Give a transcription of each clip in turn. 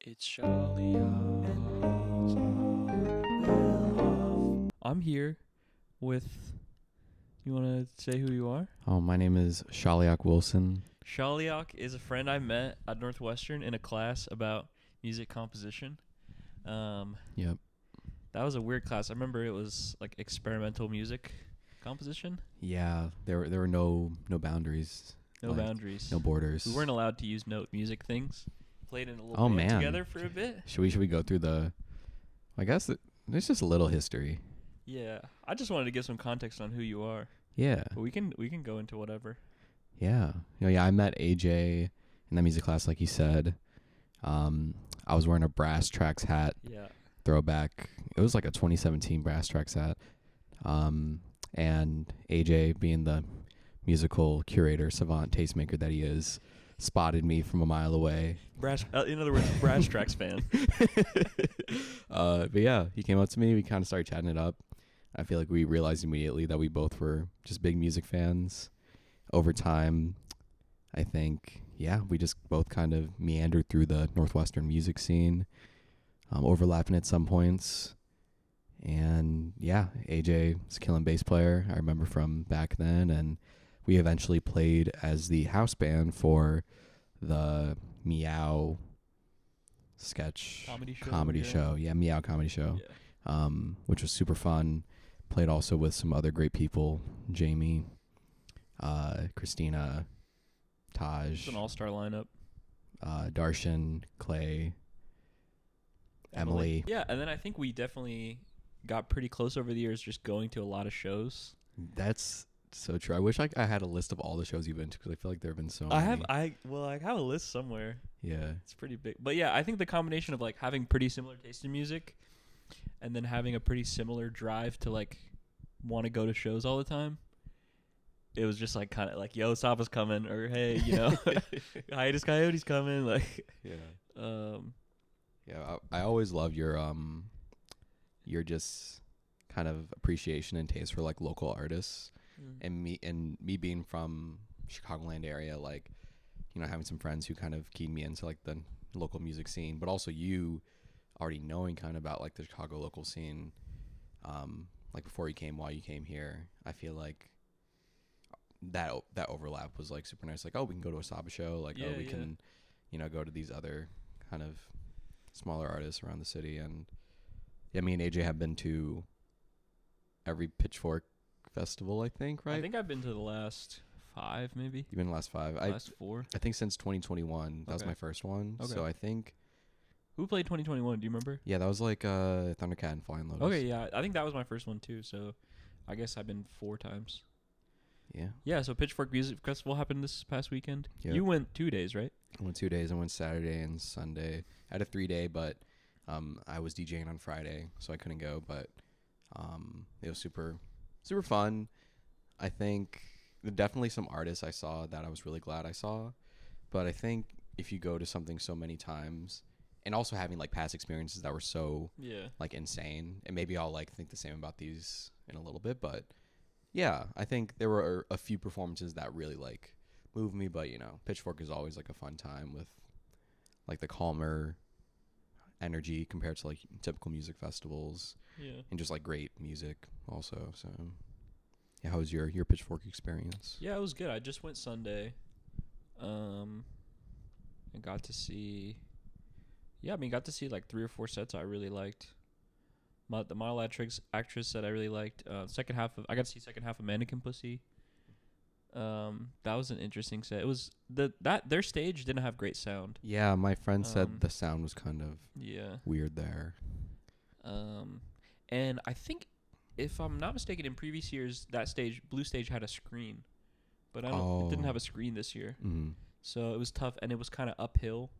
It's Shaleahk. I'm here with. You want to say who you are? My name is Shaleahk Wilson. Shaleahk is a friend I met at Northwestern in a class about music composition. Yep. That was a weird class. I remember it was like experimental music composition. Yeah, there were no boundaries. No boundaries. No borders. We weren't allowed to use note music things. Played in a little Oh, band man. together for a bit. Should we go through the? I guess there's just a little history. Yeah, I just wanted to give some context on who you are. Yeah. But we can go into whatever. Yeah. Yeah. I met AJ in that music class, like you said. I was wearing a Brass Tracks hat. Yeah. Throwback. It was like a 2017 Brass Tracks hat. And AJ, being the musical curator, savant, tastemaker that he is, spotted me from a mile away. In other words, Brass Tracks fan. But yeah, he came up to me. We kind of started chatting it up. I feel like we realized immediately that we both were just big music fans. Over time, I think, we just both kind of meandered through the Northwestern music scene, overlapping at some points. And AJ is a killing bass player. I remember from back then, and we eventually played as the house band for the Meow sketch comedy show. Yeah, Meow comedy show. Yeah. Which was super fun. Played also with some other great people, Jamie, Christina, Taj. It's an all-star lineup. Darshan, Clay, Emily. Yeah, and then I think we definitely got pretty close over the years, just going to a lot of shows. That's so true. I wish I had a list of all the shows you've been to, because I feel like there have been so many. I have a list somewhere. Yeah. It's pretty big. But yeah, I think the combination of like having pretty similar taste in music and then having a pretty similar drive to like want to go to shows all the time. It was just like kind of like, yo, Saba's coming, or hey, Hiatus Coyote's coming, like. Yeah. I always love your just kind of appreciation and taste for like local artists, and me being from Chicagoland area, like, having some friends who kind of keyed me into like the local music scene, but also you already knowing kind of about like the Chicago local scene, like before you came, while you came here. I feel like that overlap was like super nice. Like, oh, we can go to a Saba show. Like, we can, go to these other kind of smaller artists around the city. And me and AJ have been to every Pitchfork Festival, I think, right? I think I've been to the last 5, maybe. You've been to the last 5. Last 4. I think since 2021. That was my first one. Okay. So I think. Who played 2021? Do you remember? Yeah, that was like Thundercat and Flying Lotus. Okay, yeah. I think that was my first one, too. So I guess I've been 4 times. Yeah. Yeah, so Pitchfork Music Festival happened this past weekend. Yep. You went 2 days, right? I went 2 days. I went Saturday and Sunday. I had a 3-day, but I was DJing on Friday, so I couldn't go. But it was super, super fun. I think definitely some artists I saw that I was really glad I saw. But I think if you go to something so many times, and also having like past experiences that were so like insane, and maybe I'll like think the same about these in a little bit, but yeah, I think there were a few performances that really like moved me. But Pitchfork is always like a fun time with like the calmer energy compared to like typical music festivals. Yeah. And just like great music also. So yeah, how was your Pitchfork experience? Yeah, it was good. I just went Sunday. And got to see like 3 or 4 sets I really liked. The model actress that I really liked. I got to see second half of Mannequin Pussy. That was an interesting set. It was their stage didn't have great sound. Yeah, my friend said the sound was kind of weird there. And I think, if I'm not mistaken, in previous years that blue stage had a screen, but it didn't have a screen this year. Mm-hmm. So it was tough, and it was kind of uphill.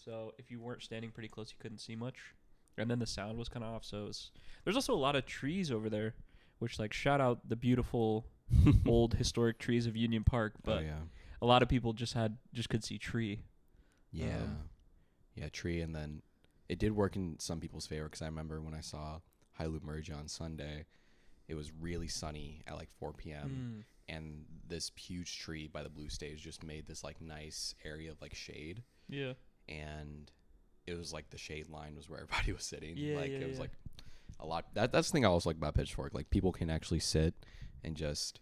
So if you weren't standing pretty close, you couldn't see much. And then the sound was kind of off. So there's also a lot of trees over there, which like shout out the beautiful old historic trees of Union Park. But a lot of people just could see tree. Yeah. Tree. And then it did work in some people's favor, because I remember when I saw High Loop Merge on Sunday, it was really sunny at like 4 p.m. And this huge tree by the blue stage just made this like nice area of like shade. Yeah. And it was like the shade line was where everybody was sitting. Yeah, Like yeah, it was yeah. like a lot. That's the thing I also like about Pitchfork. Like people can actually sit and just,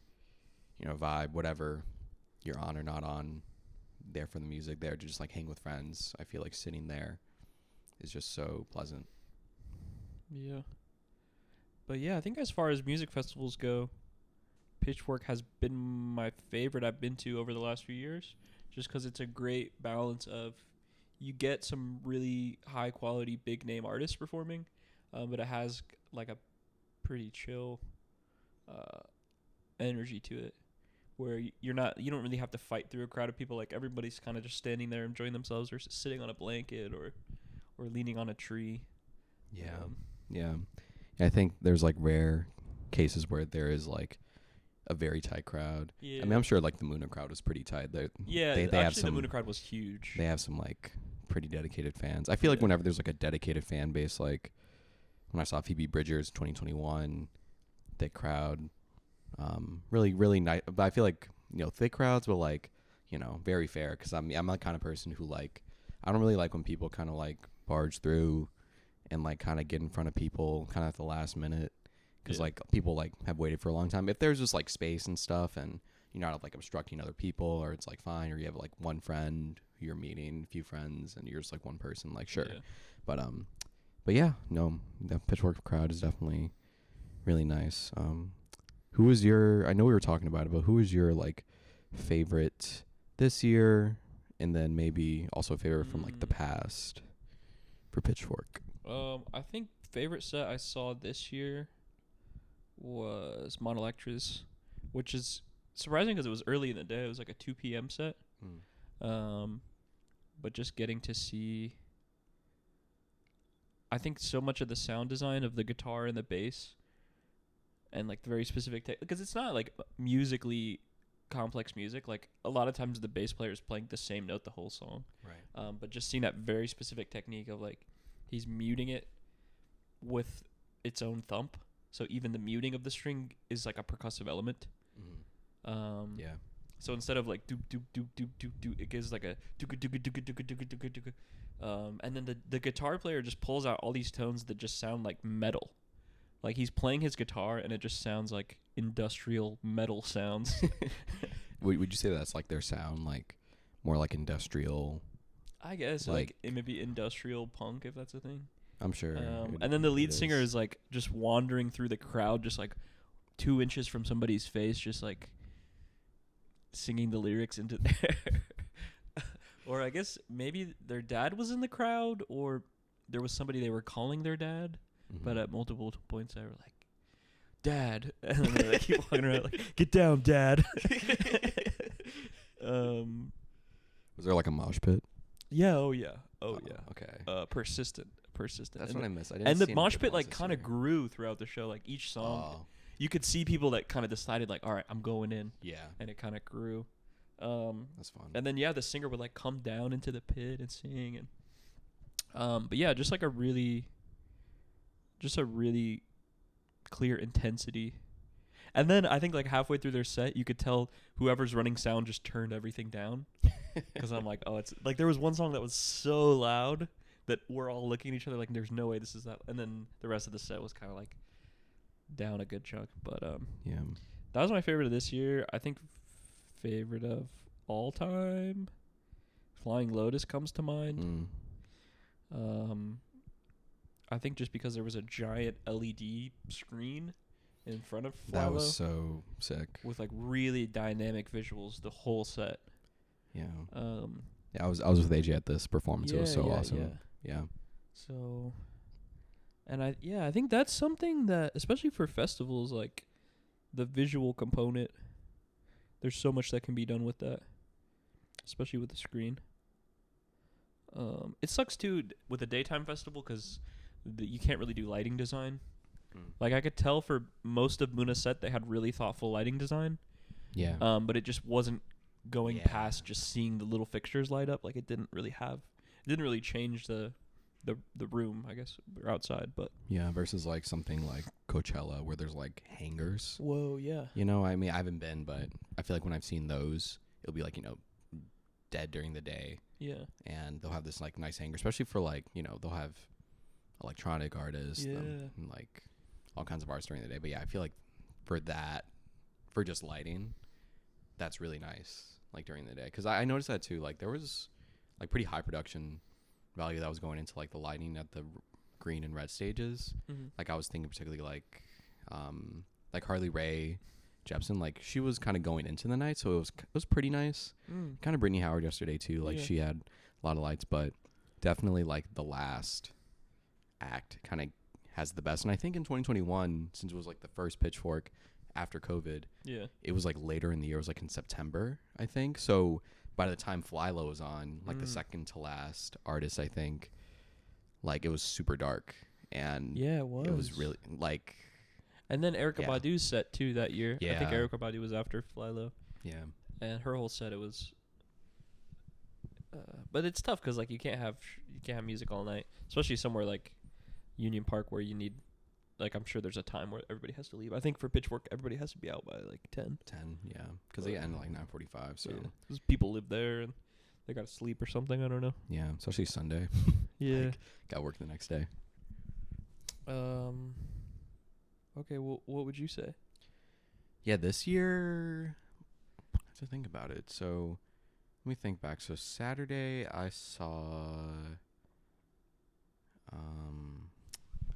vibe, whatever you're on or not on, there for the music, there to just like hang with friends. I feel like sitting there is just so pleasant. Yeah. But yeah, I think as far as music festivals go, Pitchfork has been my favorite I've been to over the last few years, just because it's a great balance of you get some really high quality big name artists performing, but it has like a pretty chill energy to it, where you don't really have to fight through a crowd of people. Like everybody's kind of just standing there enjoying themselves, or sitting on a blanket, or leaning on a tree. Yeah. Yeah. I think there's like rare cases where there is like a very tight crowd. Yeah. I mean, I'm sure like the Muna crowd was pretty tight. They Actually, have some, the Muna crowd was huge. They have some like pretty dedicated fans. I feel like whenever there's like a dedicated fan base, like when I saw Phoebe Bridgers 2021, thick crowd, really really nice. But I feel like thick crowds, but like very fair, because I'm the kind of person who like, I don't really like when people kind of like barge through and like kind of get in front of people kind of at the last minute, because like people like have waited for a long time. If there's just like space and stuff and you're not like obstructing other people, or it's like fine, or you have like one friend who you're meeting, a few friends, and you're just like one person, like sure. But yeah, no, the Pitchfork crowd is definitely really nice. Who was your, I know we were talking about it, but who was your like favorite this year, and then maybe also a favorite from like the past for Pitchfork? I think favorite set I saw this year was Monolectra's, which is surprising because it was early in the day. It was like a 2 p.m. set. But just getting to see, I think so much of the sound design of the guitar and the bass, and like the very specific because it's not like musically complex music. Like a lot of times the bass player is playing the same note the whole song. Right. But just seeing that very specific technique of like he's muting it with its own thump. So even the muting of the string is like a percussive element. Yeah. So instead of like doop doop doop doop doop doop, it gives like a dooka dooka dooka dooka dooka dooka dooka. And then the guitar player just pulls out all these tones that just sound like metal. Like he's playing his guitar and it just sounds like industrial metal sounds. Would you say that's like their sound, like more like industrial? I guess like it may be industrial punk, if that's a thing. I'm sure. And then the lead singer is like just wandering through the crowd, just like 2 inches from somebody's face, just like singing the lyrics into there. Or I guess maybe their dad was in the crowd, or there was somebody they were calling their dad. But at multiple points, they were like, "Dad," and then they keep walking around like, "Get down, Dad." Was there like a mosh pit? Yeah. Oh yeah. Okay. Persistent. That's what I missed. And the mosh pit like kind of grew throughout the show. Like each song, you could see people that kind of decided like, "All right, I'm going in." Yeah. And it kind of grew. That's fun. And then the singer would like come down into the pit and sing, and but yeah, just a really clear intensity. And then I think like halfway through their set, you could tell whoever's running sound just turned everything down. Because I'm like, oh, it's like there was one song that was so loud that we're all looking at each other like, there's no way this is that. And then the rest of the set was kind of like down a good chunk. But yeah, that was my favorite of this year. I think favorite of all time, Flying Lotus comes to mind. I think just because there was a giant LED screen in front of Philo. That was so sick. With like really dynamic visuals the whole set. Yeah. Yeah, I was with AJ at this performance. It was so awesome. Yeah. So, and I think that's something that, especially for festivals, like the visual component, there's so much that can be done with that, especially with the screen. It sucks too with a daytime festival because you can't really do lighting design. Like I could tell for most of Muna's set they had really thoughtful lighting design. Yeah. But it just wasn't going past just seeing the little fixtures light up. Like it didn't really change the room, I guess, or outside. But yeah, versus like something like Coachella where there's like hangers. Whoa, yeah. I mean, I haven't been, but I feel like when I've seen those, it'll be like dead during the day, Yeah. and they'll have this like nice hangar, especially for like, they'll have electronic artists Yeah. and like all kinds of artists during the day. But yeah, I feel like for just lighting, that's really nice, like during the day. Because I noticed that too. Like there was like pretty high production value that was going into like the lighting at the green and red stages. Mm-hmm. Like I was thinking particularly like Harley Rae Jepsen, like she was kind of going into the night, so it was pretty nice. Kind of Brittany Howard yesterday too, like she had a lot of lights, but definitely like the last act kind of has the best. And I think in 2021, since it was like the first Pitchfork after COVID, it was like later in the year. It was like in September, I think. So by the time Fly Low was on, like the second to last artist, I think, like it was super dark, and it was really like. And then Erykah Badu's set too that year. Yeah. I think Erykah Badu was after Fly Low. Yeah. And her whole set, it was. But it's tough because like you can't have music all night, especially somewhere like Union Park where you need, like I'm sure there's a time where everybody has to leave. I think for Pitchfork everybody has to be out by like 10. 10, yeah, because they end at like 9:45. So because people live there and they gotta sleep or something. I don't know. Yeah, especially Sunday. Yeah. Like, got work the next day. Okay, well, what would you say? Yeah, this year, I have to think about it. So, let me think back. So, Saturday, I saw, I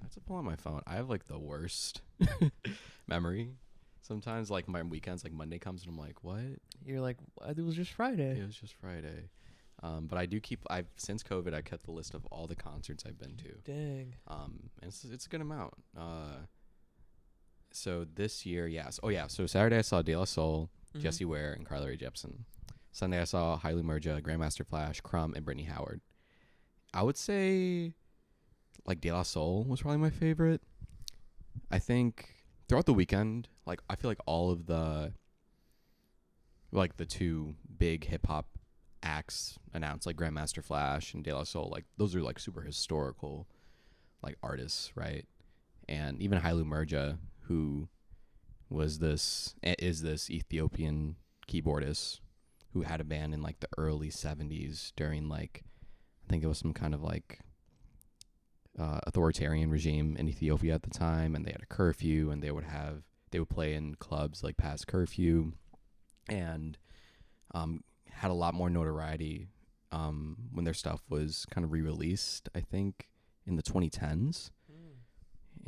have to pull out my phone. I have, like, the worst memory. Sometimes, like, my weekends, like, Monday comes and I'm like, what? You're like, it was just Friday. It was just Friday. But I do since COVID, I kept the list of all the concerts I've been to. Dang. And it's a good amount. So this year, so Saturday I saw De La Soul, Jessie Ware, and Carly Rae Jepsen. Sunday I saw Hailey Merja, Grandmaster Flash, Crumb, and Brittany Howard. I would say, like, De La Soul was probably my favorite. I think throughout the weekend, like, I feel like all of the two big hip-hop acts announced, like Grandmaster Flash and De La Soul, like, those are, like, super historical, like, artists, right? And even Hailey Merja, who is this Ethiopian keyboardist who had a band in like the early 70s during like, I think it was some kind of like authoritarian regime in Ethiopia at the time, and they had a curfew, and they would play in clubs like past curfew, and had a lot more notoriety when their stuff was kind of re-released, I think in the 2010s.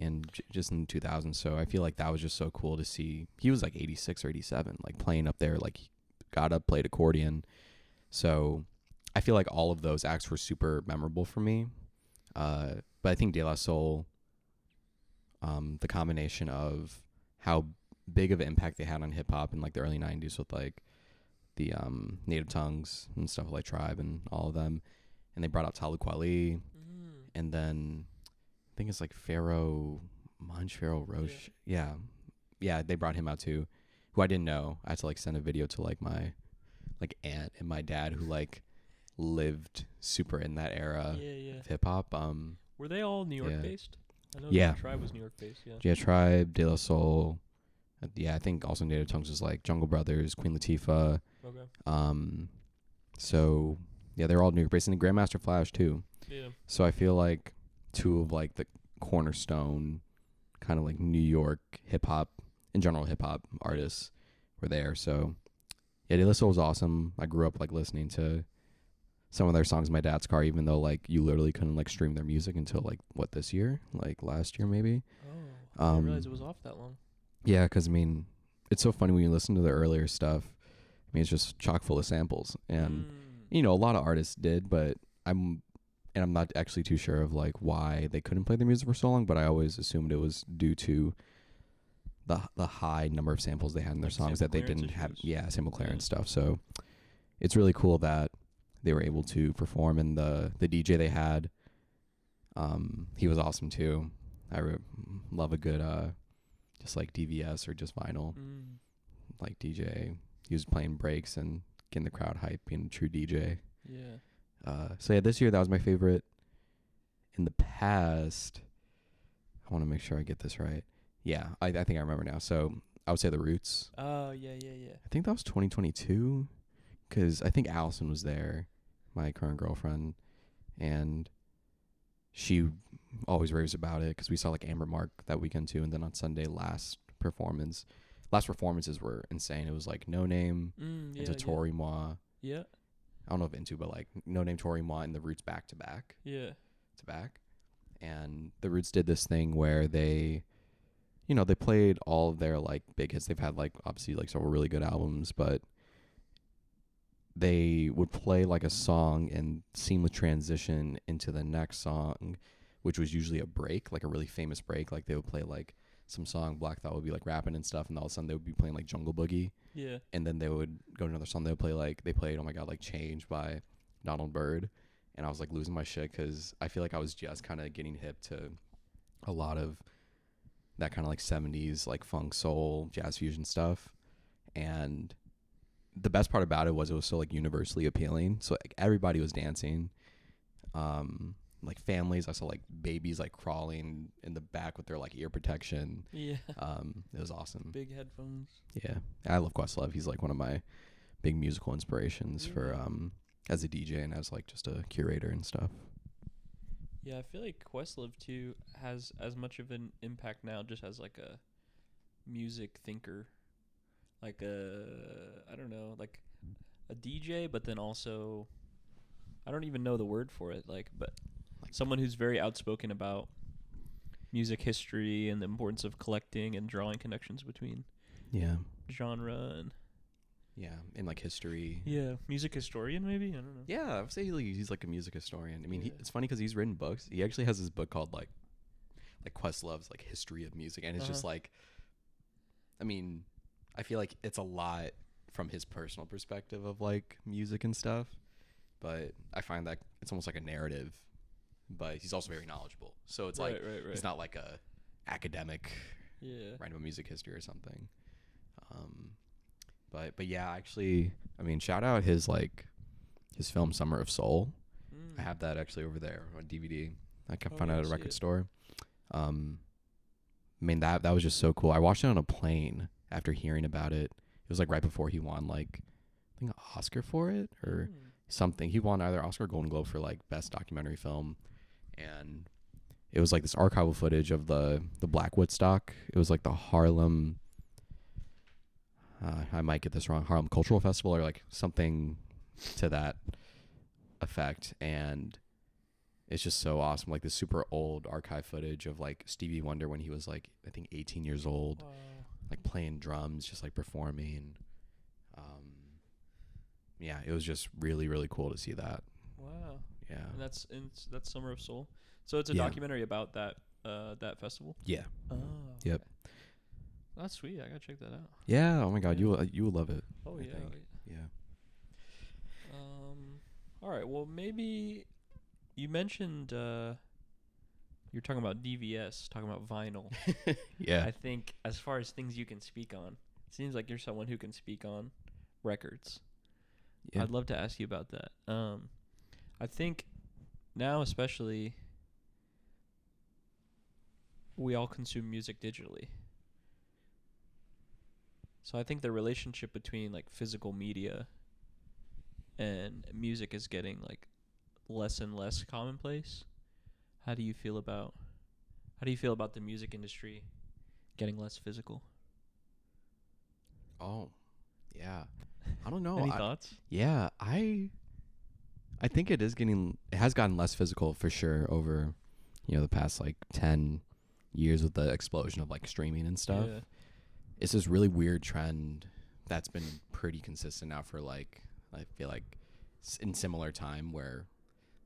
And just in 2000. So I feel like that was just so cool to see. He was like 86 or 87, like playing up there, like he got up, played accordion. So I feel like all of those acts were super memorable for me. But I think De La Soul, the combination of how big of an impact they had on hip hop in like the early 90s with like the Native Tongues and stuff like Tribe and all of them. And they brought out Talib Kweli. And then I think it's like Pharaoh Roche. Yeah, they brought him out too, who I didn't know. I had to like send a video to like my like aunt and my dad who like lived super in that era of hip hop. Were they all New York based? I know Tribe was New York based. Yeah, Tribe, De La Soul. Yeah, I think also Native Tongues was like Jungle Brothers, Queen Latifah. Okay. So yeah, they're all New York based, and Grandmaster Flash too. Yeah. So I feel like two of like the cornerstone kind of like New York hip hop in general hip hop artists were there. So yeah, De La Soul was awesome. I grew up like listening to some of their songs in my dad's car, even though like you literally couldn't like stream their music until like this year, like last year maybe. Oh, I didn't realize it was off that long. Yeah, because I mean, it's so funny when you listen to the earlier stuff. I mean, it's just chock full of samples, and a lot of artists did, but I'm not actually too sure of like why they couldn't play their music for so long, but I always assumed it was due to the high number of samples they had in their songs that they didn't have. Yeah, sample clearance stuff. So it's really cool that they were able to perform, and the DJ they had, he was awesome too. I love a good just like DVS or just vinyl like DJ. He was playing breaks and getting the crowd hype, being a true DJ. Yeah. So yeah, this year that was my favorite. In the past, I want to make sure I get this right. Yeah, I think I remember now. So I would say The Roots. Oh, yeah. I think that was 2022. because I think Allison was there, my current girlfriend, and she always raves about it because we saw like Amber Mark that weekend too, and then on Sunday last performances were insane. It was like No Name into Tori Moi. Yeah. I don't know if into, but like No Name, Tori Moi, and the Roots back to back. Yeah. To back. And the Roots did this thing where they, you know, they played all of their like big hits. They've had like obviously like several really good albums, but they would play like a song and seamless transition into the next song, which was usually a break, like a really famous break. Like they would play like some song, Black Thought would be like rapping and stuff, and all of a sudden they would be playing like Jungle Boogie. Yeah. And then they would go to another song. They played, oh my God, like Change by Donald Byrd. And I was like losing my shit because I feel like I was just kind of getting hip to a lot of that kind of like 70s, like funk, soul, jazz fusion stuff. And the best part about it was so like universally appealing. So like everybody was dancing. Like families, I saw like babies like crawling in the back with their like ear protection. Yeah. It was awesome. Big headphones. Yeah. I love Questlove. He's like one of my big musical inspirations for as a DJ and as like just a curator and stuff. Yeah, I feel like Questlove too has as much of an impact now just as like a music thinker. Like I don't know, like a DJ, but then also I don't even know the word for it, like someone who's very outspoken about music history and the importance of collecting and drawing connections between genre and like history. Yeah, music historian maybe, I don't know. Yeah, I would say he's like a music historian. I mean, it's funny because he's written books. He actually has this book called like Questlove's like History of Music, and it's just like, I mean, I feel like it's a lot from his personal perspective of like music and stuff, but I find that it's almost like a narrative. But he's also very knowledgeable, so it's right. He's not like a academic, writing about music history or something. But yeah, actually, I mean, shout out his film Summer of Soul. I have that actually over there on DVD. I can find it at a record store. I mean that was just so cool. I watched it on a plane after hearing about it. It was like right before he won like I think an Oscar for it or something. He won either Oscar or Golden Globe for like best documentary film. And it was like this archival footage of the Black Woodstock. It was like the Harlem, I might get this wrong, Harlem Cultural Festival or like something to that effect. And it's just so awesome. Like this super old archive footage of like Stevie Wonder when he was like, I think 18 years old, like playing drums, just like performing. Yeah, it was just really, really cool to see that. Wow. Yeah. And that's Summer of Soul. So it's a documentary about that festival? Yeah. Oh. Yep. Okay. That's sweet. I gotta check that out. Yeah. Oh my God, you will love it. Oh yeah. Yeah. All right. Well, maybe you mentioned you're talking about DVS, talking about vinyl. Yeah. I think as far as things you can speak on, it seems like you're someone who can speak on records. Yeah. I'd love to ask you about that. I think now especially we all consume music digitally. So I think the relationship between like physical media and music is getting like less and less commonplace. How do you feel about the music industry getting less physical? Oh, yeah. I don't know. Any thoughts? Yeah, I think it has gotten less physical for sure over, the past like 10 years with the explosion of like streaming and stuff. Yeah. It's this really weird trend that's been pretty consistent now for like, I feel like in similar time where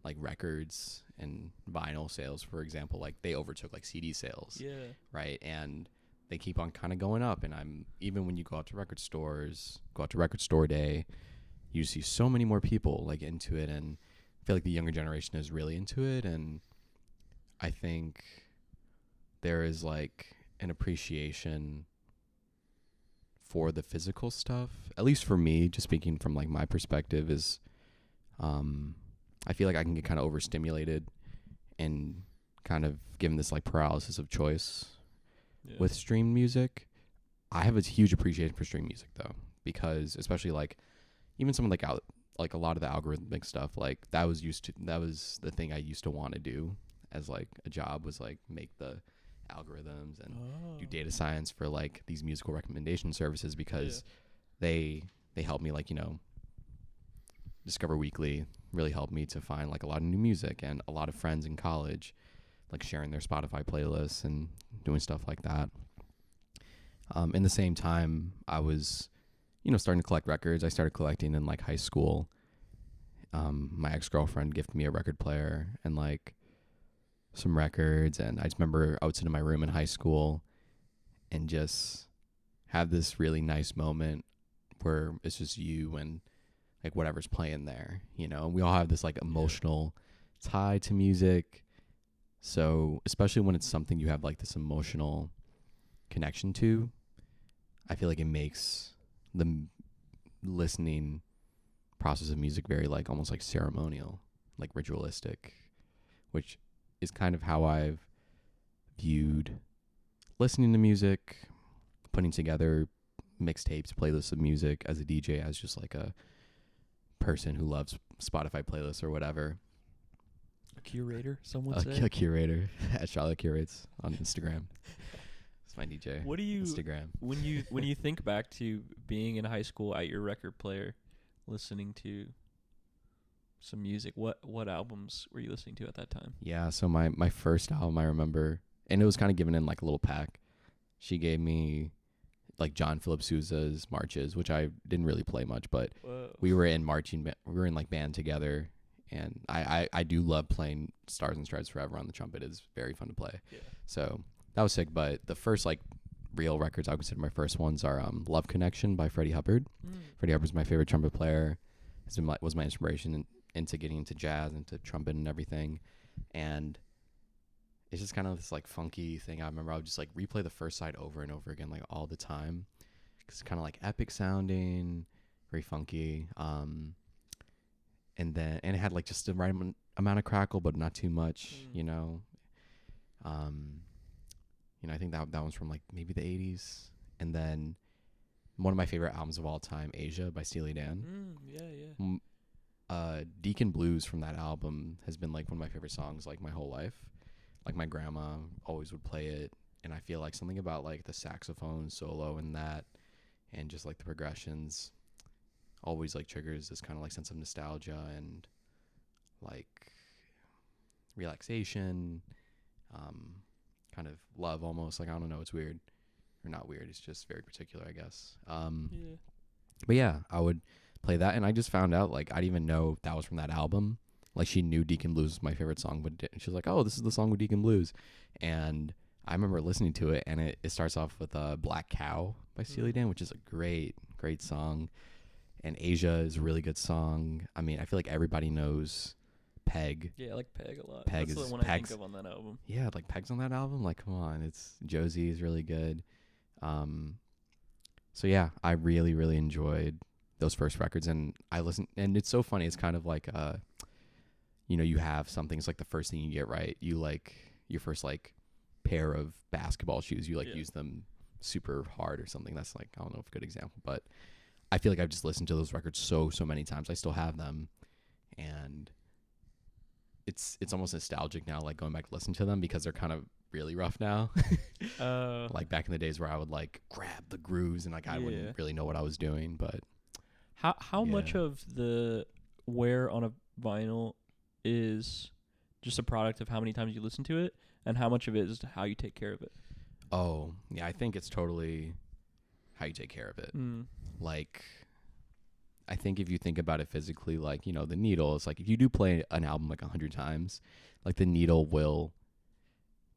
like records and vinyl sales, for example, like they overtook like CD sales. Yeah. Right. And they keep on kind of going up. And even when you go out to record store day, you see so many more people like into it. And I feel like the younger generation is really into it. And I think there is like an appreciation for the physical stuff, at least for me, just speaking from like my perspective is, I feel like I can get kind of overstimulated and kind of given this like paralysis of choice with streamed music. I have a huge appreciation for streamed music though, because especially like, even some of like a lot of the algorithmic stuff, like that was the thing I used to want to do as like a job, was like make the algorithms and do data science for like these musical recommendation services, because they help me, like, Discover Weekly really helped me to find like a lot of new music, and a lot of friends in college like sharing their Spotify playlists and doing stuff like that. In the same time, I was, starting to collect records. I started collecting in like high school. My ex-girlfriend gifted me a record player and like some records, and I just remember I would sit in my room in high school and just have this really nice moment where it's just you and like whatever's playing there. We all have this like emotional tie to music, so especially when it's something you have like this emotional connection to, I feel like it makes the listening process of music very like almost like ceremonial, like ritualistic, which is kind of how I've viewed listening to music, putting together mixtapes, playlists of music as a DJ, as just like a person who loves Spotify playlists or whatever. A curator, someone say. A curator at Shaleahk Curates on Instagram. It's my DJ. What do you Instagram. when you think back to being in high school at your record player, listening to some music? What albums were you listening to at that time? Yeah, so my first album I remember, and it was kind of given in like a little pack. She gave me like John Philip Sousa's Marches, which I didn't really play much, but we were in like band together, and I do love playing Stars and Stripes Forever on the trumpet. It's very fun to play. Yeah. So that was sick. But the first like real records I would consider my first ones are Love Connection by Freddie Hubbard. Freddie Hubbard's my favorite trumpet player. Was my inspiration into getting into jazz, into trumpet and everything. And it's just kind of this like funky thing. I remember I would just like replay the first side over and over again, like all the time. It's kind of like epic sounding, very funky. And it had like just the right amount of crackle, but not too much, I think that one's from like maybe the 80s. And then one of my favorite albums of all time, Asia by Steely Dan. Deacon Blues from that album has been like one of my favorite songs like my whole life. Like my grandma always would play it, and I feel like something about like the saxophone solo in that, and just like the progressions, always like triggers this kind of like sense of nostalgia and like relaxation, kind of love almost. Like, I don't know, it's weird or not weird. It's just very particular, I guess. But yeah, I would play that, and I just found out like I didn't even know that was from that album. Like, she knew Deacon Blues was my favorite song, but she was like, oh, this is the song with Deacon Blues. And I remember listening to it, and it starts off with Black Cow by Steely Dan, which is a great, great song. And Asia is a really good song. I mean, I feel like everybody knows Peg. Yeah, I like Peg a lot. Peg That's is the one I think of on that album. Yeah, like Peg's on that album. Like, come on. Josie is really good. So yeah, I really, really enjoyed those first records, and I listened, and it's so funny. It's kind of like, you have something, it's like the first thing you get right. You like your first like pair of basketball shoes, you like use them super hard or something. That's like, I don't know if a good example, but I feel like I've just listened to those records so many times. I still have them, and it's almost nostalgic now, like going back to listen to them, because they're kind of really rough now. Like back in the days where I would like grab the grooves and like I wouldn't really know what I was doing. But how much of the wear on a vinyl is just a product of how many times you listen to it, and how much of it is how you take care of it? Oh, yeah, I think it's totally how you take care of it. Like, I think if you think about it physically, like, the needle, it's like if you do play an album like 100 times, like the needle will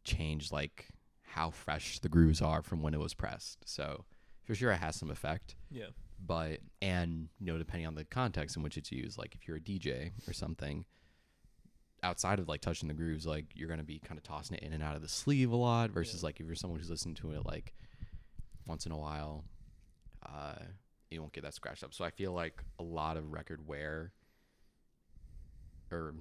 change like how fresh the grooves are from when it was pressed. So for sure it has some effect. Yeah. But, and, depending on the context in which it's used, like if you're a DJ or something, outside of like touching the grooves, like you're going to be kind of tossing it in and out of the sleeve a lot, versus like if you're someone who's listening to it like once in a while, you won't get that scratched up. So I feel like a lot of record wear, or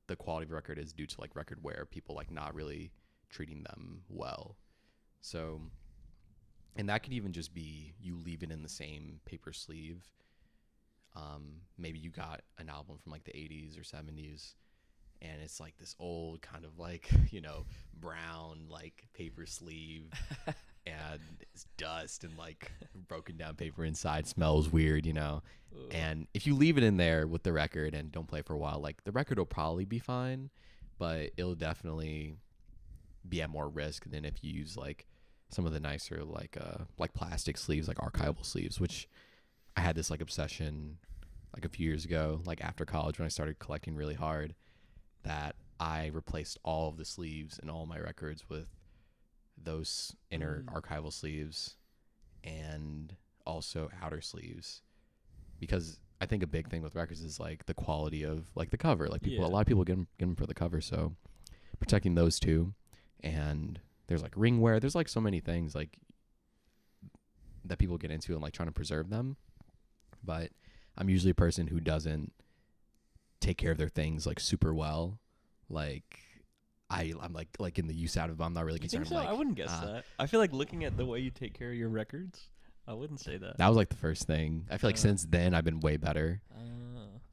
the quality of record, is due to like record wear, people like not really treating them well. So, and that could even just be you leave it in the same paper sleeve maybe you got an album from like the 80s or 70s, and it's like this old kind of like, brown like paper sleeve, and it's dust and like broken down paper inside, smells weird, Ugh. and if you leave it in there with the record and don't play for a while, like the record will probably be fine, but it'll definitely be at more risk than if you use like some of the nicer like plastic sleeves, like archival sleeves, which I had this like obsession like a few years ago, like after college when I started collecting really hard, that I replaced all of the sleeves in all my records with those inner archival sleeves and also outer sleeves, because I think a big thing with records is like the quality of like the cover. Like a lot of people get them for the cover, so protecting those two. And there's like ring wear. There's like so many things like that people get into and like trying to preserve them. But I'm usually a person who doesn't take care of their things like super well. Like I'm like in the use out of them. I'm not really You concerned. think so? Like, I wouldn't guess that. I feel like looking at the way you take care of your records, I wouldn't say that. that was like the first thing. I feel like since then I've been way better.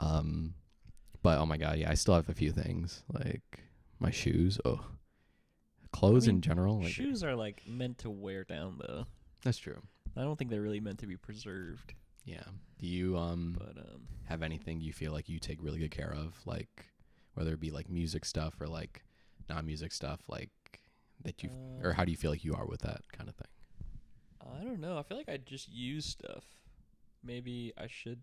But oh my god, yeah, I still have a few things like my shoes. Oh, clothes in general. Like, shoes are like meant to wear down though. that's true. I don't think they're really meant to be preserved. Yeah. Do you But have anything you feel like you take really good care of, like whether it be like music stuff or like non-music stuff, like that you or how do you feel like you are with that kind of thing? I don't know. I feel like I just use stuff. Maybe I should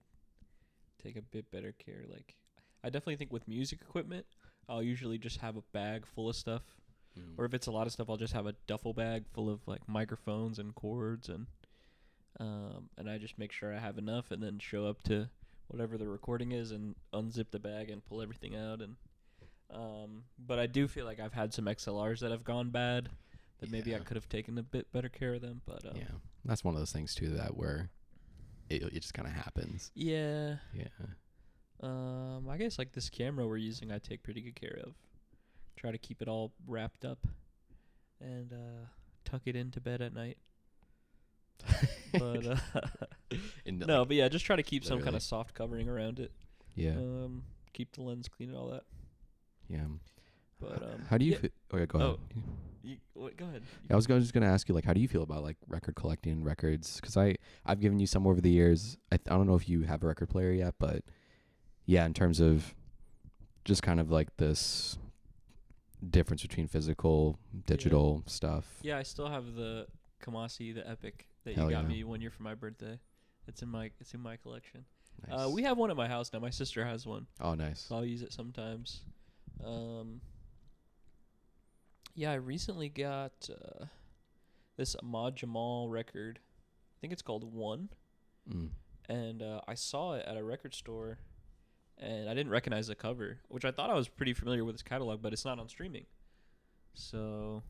take a bit better care. Like, I definitely think with music equipment, I'll usually just have a bag full of stuff. Or if it's a lot of stuff, I'll just have a duffel bag full of like microphones and cords, and I just make sure I have enough, and then show up to whatever the recording is and unzip the bag and pull everything out. And but I do feel like I've had some XLRs that have gone bad that maybe I could have taken a bit better care of them. But yeah, that's one of those things too that where it just kind of happens. Yeah. Yeah. I guess like this camera we're using, I take pretty good care of. Try to keep it all wrapped up and tuck it into bed at night. But no, but yeah, just try to keep some kind of soft covering around it. Yeah. Keep the lens clean and all that. Yeah. But how do you feel? Okay, go ahead. Go ahead. I was just gonna ask you, like, how do you feel about like record collecting records? Because I've given you some over the years. I don't know if you have a record player yet, but yeah, in terms of just kind of like this difference between physical, digital stuff. Yeah, I still have the Kamasi, the Epic that Hell you got yeah. me 1 year for my birthday. It's in my collection. Nice. We have one at my house now. My sister has one. Oh, nice. So I'll use it sometimes. Yeah, I recently got this Ahmad Jamal record. I think it's called One. And I saw it at a record store, and I didn't recognize the cover, which I thought I was pretty familiar with his catalog, but it's not on streaming. So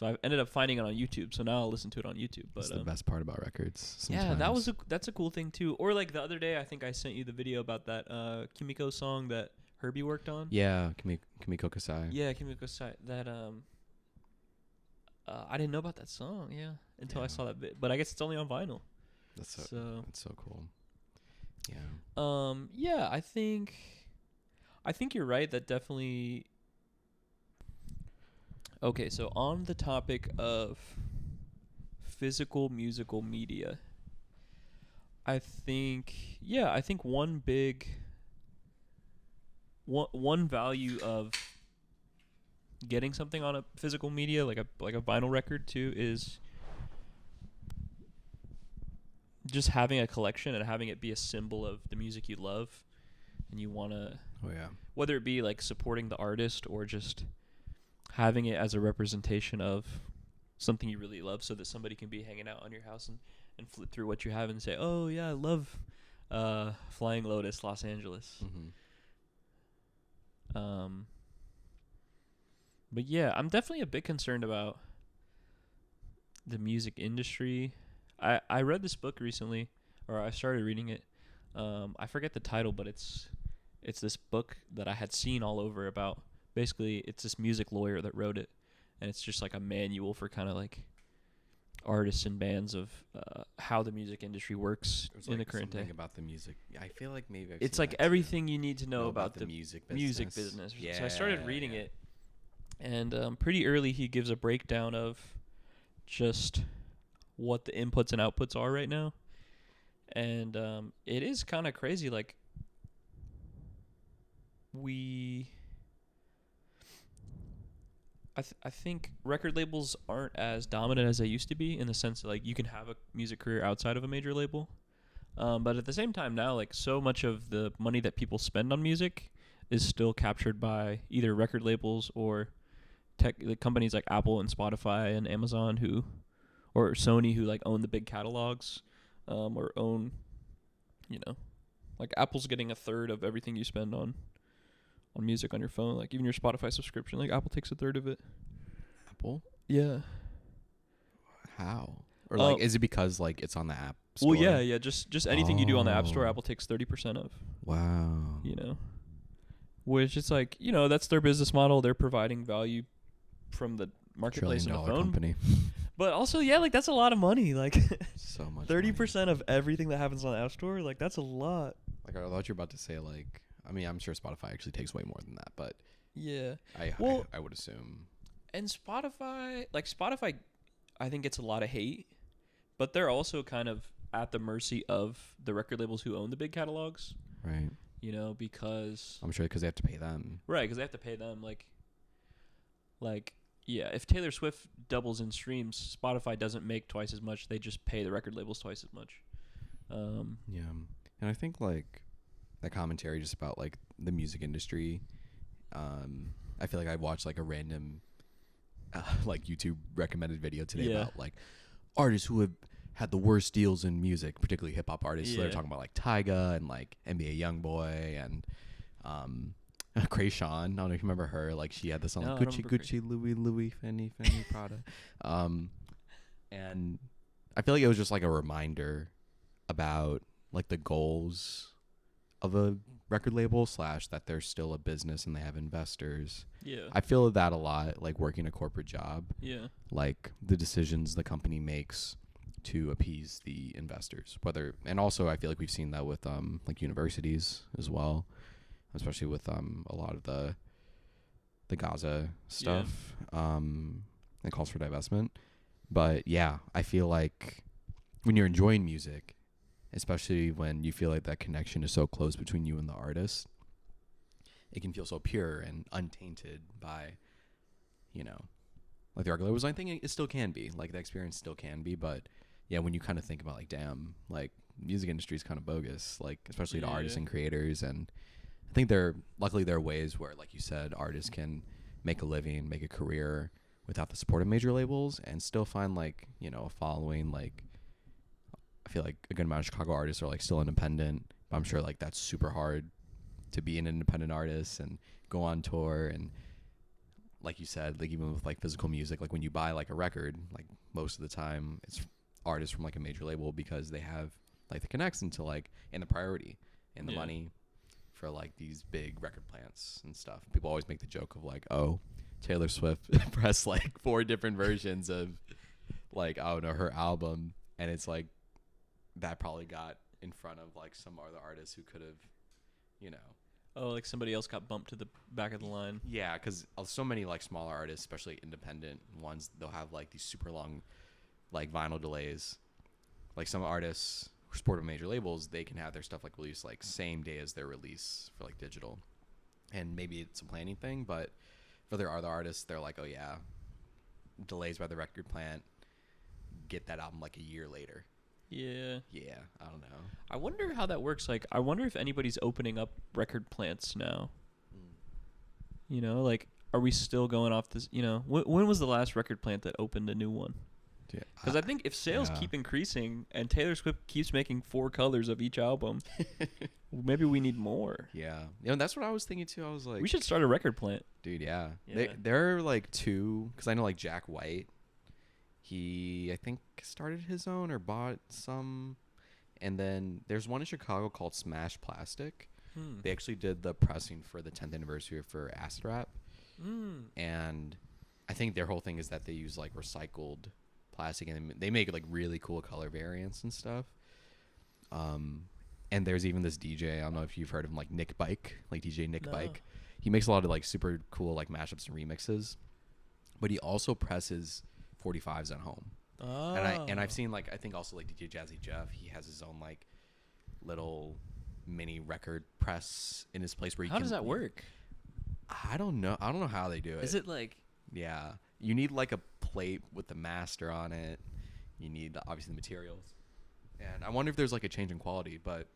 I ended up finding it on YouTube. So now I'll listen to it on YouTube. But that's the best part about records. Sometimes. Yeah, that's a cool thing too. Or like the other day, I think I sent you the video about that Kimiko song that Herbie worked on. Yeah, Kimiko Kasai. Yeah, Kimiko Kasai. That I didn't know about that song. Yeah, until I saw that bit. But I guess it's only on vinyl. That's so cool. Yeah. Yeah, I think you're right. That definitely. Okay, so on the topic of physical musical media, I think one value of getting something on a physical media like a vinyl record too is just having a collection and having it be a symbol of the music you love, and you want to whether it be like supporting the artist or just having it as a representation of something you really love, so that somebody can be hanging out on your house and flip through what you have and say, oh yeah, I love Flying Lotus Los Angeles. But yeah, I'm definitely a bit concerned about the music industry. I read this book recently, or I started reading it. I forget the title, but it's this book that I had seen all over about. Basically, it's this music lawyer that wrote it, and it's just like a manual for kind of like artists and bands of how the music industry works in the current day. About the music. I feel like maybe It's like everything you need to know about the music business. Yeah, So I started reading it, and pretty early he gives a breakdown of just what the inputs and outputs are right now. And it is kind of crazy. Like, I think record labels aren't as dominant as they used to be, in the sense that, like, you can have a music career outside of a major label. But at the same time now, like, so much of the money that people spend on music is still captured by either record labels or like companies like Apple and Spotify and Amazon or Sony, who like own the big catalogs, or own, like Apple's getting a third of everything you spend on music on your phone. Like even your Spotify subscription, like Apple takes a third of it. Apple? Yeah. How? Or like, is it because like it's on the app store? Well, yeah. Just anything you do on the App Store, Apple takes 30% of. Wow. Which it's like, that's their business model. They're providing value from the marketplace in the phone company. But also, yeah, like that's a lot of money. Like so much. 30% of everything that happens on the App Store, like that's a lot. Like I thought you were about to say, like, I mean, I'm sure Spotify actually takes way more than that, but yeah, I would assume. And Spotify, I think gets a lot of hate, but they're also kind of at the mercy of the record labels who own the big catalogs. Right. Because I'm sure because they have to pay them. Right, because they have to pay them. Like, yeah, if Taylor Swift doubles in streams, Spotify doesn't make twice as much. They just pay the record labels twice as much. Yeah, and I think like that commentary just about like the music industry. I feel like I watched like a random like YouTube recommended video today about like artists who have had the worst deals in music, particularly hip hop artists. So they're talking about like Tyga and like NBA YoungBoy and Krayshawn. I don't know if you remember her. Like she had the song like Gucci, Louis, Fendi, Prada. And I feel like it was just like a reminder about like the goals of a record label / that they're still a business and they have investors. Yeah. I feel that a lot, like working a corporate job. Yeah. Like the decisions the company makes to appease the investors, and also I feel like we've seen that with like universities as well, especially with a lot of the Gaza stuff, and calls for divestment. But yeah, I feel like when you're enjoying music, especially when you feel like that connection is so close between you and the artist, it can feel so pure and untainted by, like the record labels. I think it still can be, like the experience still can be, but yeah, when you kind of think about like, damn, like music industry is kind of bogus, like especially to artists and creators. And I think luckily there are ways where, like you said, artists can make a living, make a career without the support of major labels and still find like, a following. Like I feel like a good amount of Chicago artists are like still independent, but I'm sure like that's super hard to be an independent artist and go on tour. And like you said, like even with like physical music, like when you buy like a record, like most of the time it's artists from like a major label because they have like the connection to like and the priority and the money for like these big record plants and stuff. People always make the joke of like, oh, Taylor Swift pressed like 4 different versions of like, I don't know, her album, and it's like that probably got in front of like some other artists who could have, Oh, like somebody else got bumped to the back of the line. Yeah, because so many like smaller artists, especially independent ones, they'll have like these super long like vinyl delays. Like some artists who support major labels, they can have their stuff like released like same day as their release for like digital. And maybe it's a planning thing, but for their other artists, they're like, oh yeah, delays by the record plant, get that album like a year later. Yeah. Yeah, I don't know. I wonder how that works. Like, I wonder if anybody's opening up record plants now. Like, are we still going off this, when was the last record plant that opened a new one? Because I think if sales keep increasing and Taylor Swift keeps making 4 colors of each album, maybe we need more. Yeah. That's what I was thinking too. I was like, we should start a record plant. Dude, yeah. There are like 2, because I know like Jack White, he I think started his own or bought some, and then there's one in Chicago called Smash Plastic. They actually did the pressing for the 10th anniversary for Acid Rap, and I think their whole thing is that they use like recycled plastic, and they make like really cool color variants and stuff. And there's even this DJ, I don't know if you've heard of him, like Nick Bike, like DJ Nick Bike. He makes a lot of like super cool like mashups and remixes, but he also presses 45s at home. Oh. And I've seen like, I think also like DJ Jazzy Jeff, he has his own like little mini record press in his place where How does that work? I don't know how they do it. Is it like, yeah, you need like a plate with the master on it. You need obviously the materials. And I wonder if there's like a change in quality, but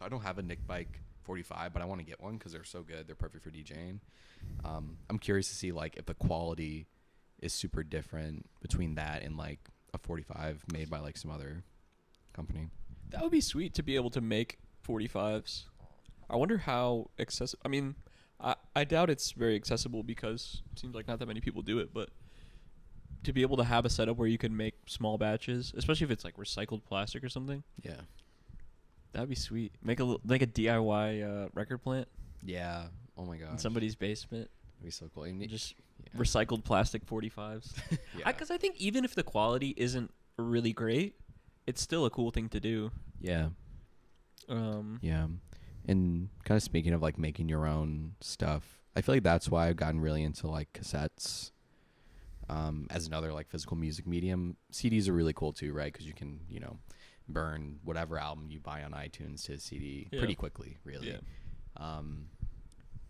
I don't have a Nick Bike 45, but I want to get one because they're so good. They're perfect for DJing. I'm curious to see like if the quality is super different between that and like a 45 made by like some other company. that would be sweet to be able to make 45s. I wonder how accessible. I mean, I doubt it's very accessible because it seems like not that many people do it, but to be able to have a setup where you can make small batches, especially if it's like recycled plastic or something. Yeah. That'd be sweet. Make a DIY record plant Yeah. Oh my god. in somebody's basement. That'd be so cool. And Just recycled plastic 45s. yeah. Because I think even if the quality isn't really great, it's still a cool thing to do. Yeah. Yeah. And kind of speaking of like making your own stuff, I feel like that's why I've gotten really into like cassettes as another like physical music medium. CDs are really cool too, right? Because you can, burn whatever album you buy on iTunes to a CD pretty quickly, really. Yeah.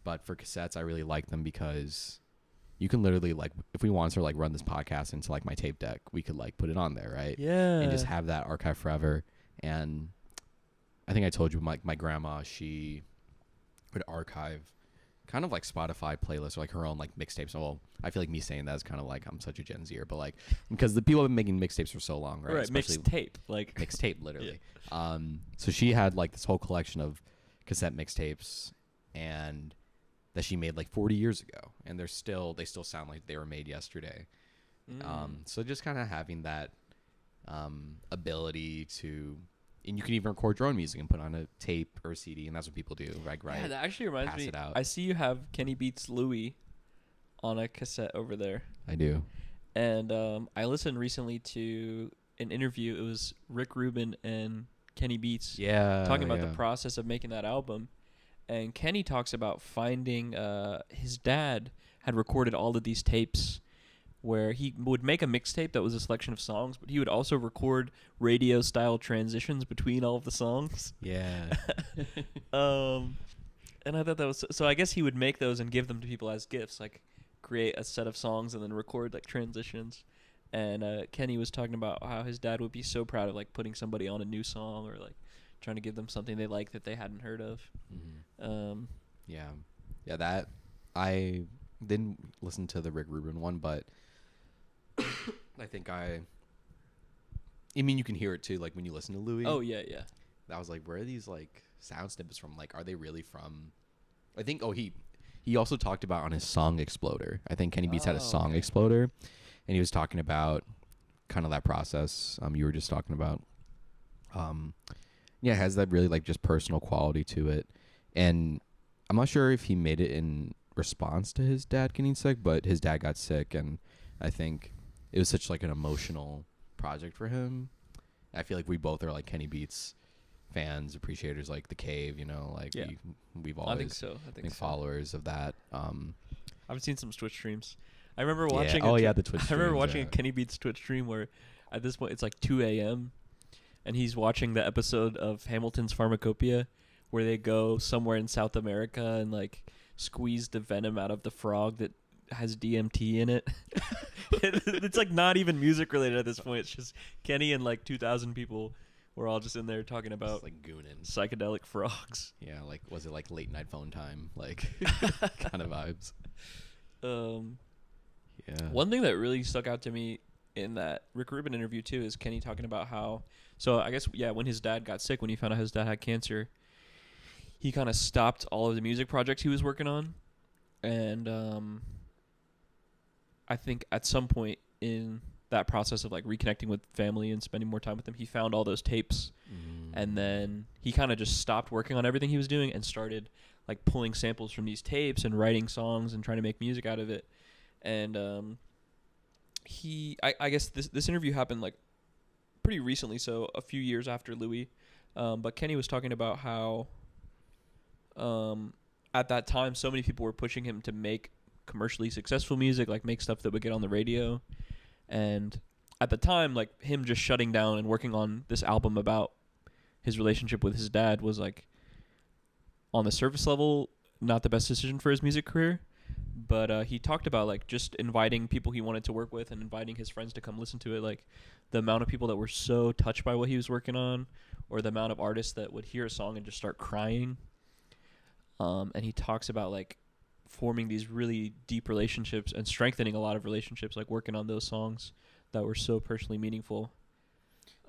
But for cassettes, I really like them because you can literally like, if we wanted to like run this podcast into like my tape deck, we could like put it on there, right? Yeah. And just have that archive forever. And I think I told you my grandma, she would archive kind of like Spotify playlists or like her own like mixtapes. Well, I feel like me saying that is kind of like I'm such a Gen Zer, but like because the people have been making mixtapes for so long, right? Right, mixtape, like mixtape, literally. Yeah. So she had like this whole collection of cassette mixtapes, and that she made like 40 years ago, and they still sound like they were made yesterday. So just kind of having that ability to. And you can even record your own music and put on a tape or a CD, and that's what people do, right? Yeah, that actually reminds me. It out. I see you have Kenny Beats Louie on a cassette over there. I do. And I listened recently to an interview. It was Rick Rubin and Kenny Beats talking about the process of making that album. And Kenny talks about finding his dad had recorded all of these tapes where he would make a mixtape that was a selection of songs, but he would also record radio-style transitions between all of the songs. Yeah. And I thought that was... So I guess he would make those and give them to people as gifts, like create a set of songs and then record like transitions. And Kenny was talking about how his dad would be so proud of like putting somebody on a new song or like trying to give them something they like that they hadn't heard of. Mm-hmm. Yeah, that... I didn't listen to the Rick Rubin one, but... I think I mean, you can hear it too, like when you listen to Louis. Oh yeah. I was like, where are these like sound snippets from? Like, are they really from? I think. Oh, he also talked about on his Song Exploder. I think Kenny Beats had a Song Exploder, and he was talking about kind of that process. You were just talking about. Yeah, it has that really like just personal quality to it, and I'm not sure if he made it in response to his dad getting sick, but his dad got sick, and I think it was such like an emotional project for him. I feel like we both are like Kenny Beats fans, appreciators, like The Cave, like we've always I think so. been followers of that. I've seen some Twitch streams. I remember watching. The Twitch. I remember watching a Kenny Beats Twitch stream where, at this point, it's like 2 a.m. and he's watching the episode of Hamilton's Pharmacopoeia, where they go somewhere in South America and like squeeze the venom out of the frog that has DMT in it. It's like not even music related at this point. It's just Kenny and like 2,000 people were all just in there talking about just, like gooning psychedelic frogs. Yeah, like was it like late night phone time, like kind of vibes. Yeah. One thing that really stuck out to me in that Rick Rubin interview too is Kenny talking about how. So I guess when his dad got sick, when he found out his dad had cancer, he kind of stopped all of the music projects he was working on, and I think at some point in that process of like reconnecting with family and spending more time with them, he found all those tapes, and then he kind of just stopped working on everything he was doing and started like pulling samples from these tapes and writing songs and trying to make music out of it. And I guess this interview happened like pretty recently, so a few years after Louis. But Kenny was talking about how at that time so many people were pushing him to make commercially successful music, like make stuff that would get on the radio. And at the time, like him just shutting down and working on this album about his relationship with his dad was like on the surface level not the best decision for his music career. But he talked about like just inviting people he wanted to work with and inviting his friends to come listen to it. Like the amount of people that were so touched by what he was working on, or the amount of artists that would hear a song and just start crying. And he talks about like forming these really deep relationships and strengthening a lot of relationships, like working on those songs that were so personally meaningful.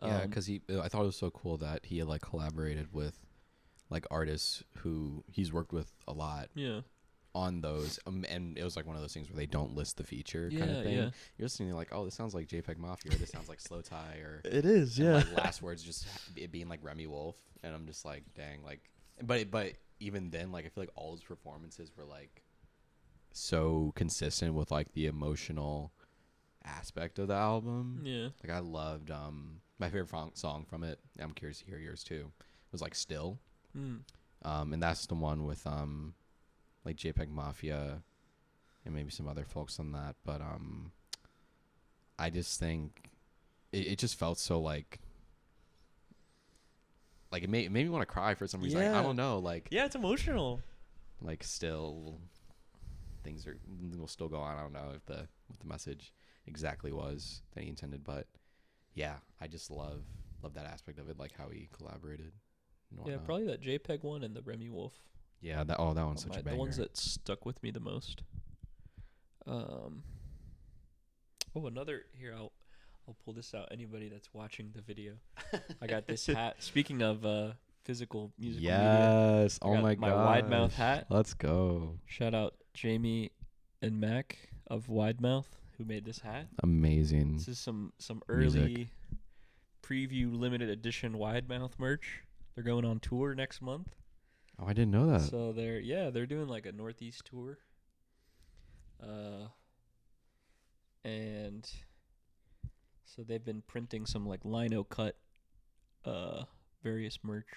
Yeah, because I thought it was so cool that he had like collaborated with like artists who he's worked with a lot. Yeah. On those, and it was like one of those things where they don't list the feature kind of thing. Yeah. You're listening, you're like, oh, this sounds like JPEG Mafia, or this sounds like Slow Tie, or it is, yeah. Like last words just it being like Remy Wolf, and I'm just like, dang, like, but even then, like, I feel like all his performances were like so consistent with like the emotional aspect of the album. Yeah, like I loved my favorite song from it. I'm curious to hear yours too. Was like Still, and that's the one with like JPEG Mafia and maybe some other folks on that. But I just think it just felt so like it made me want to cry for some reason. Yeah. Like, I don't know. Like, yeah, it's emotional. Like still things will still go on. I don't know what the message exactly was that he intended, but yeah, I just love that aspect of it, like how he collaborated. Yeah, probably that JPEG one and the Remy Wolf. Yeah, that one's such a banger. The ones that stuck with me the most. Another here. I'll pull this out. Anybody that's watching the video, I got this hat. Speaking of physical musical media, yes. Oh my god, my wide mouth hat. Let's go. Shout out Jamie and Mac of Wide Mouth who made this hat. Amazing. This is some early preview limited edition Wide Mouth merch. They're going on tour next month. Oh, I didn't know that. So they're doing like a Northeast tour. And so they've been printing some like lino cut various merch.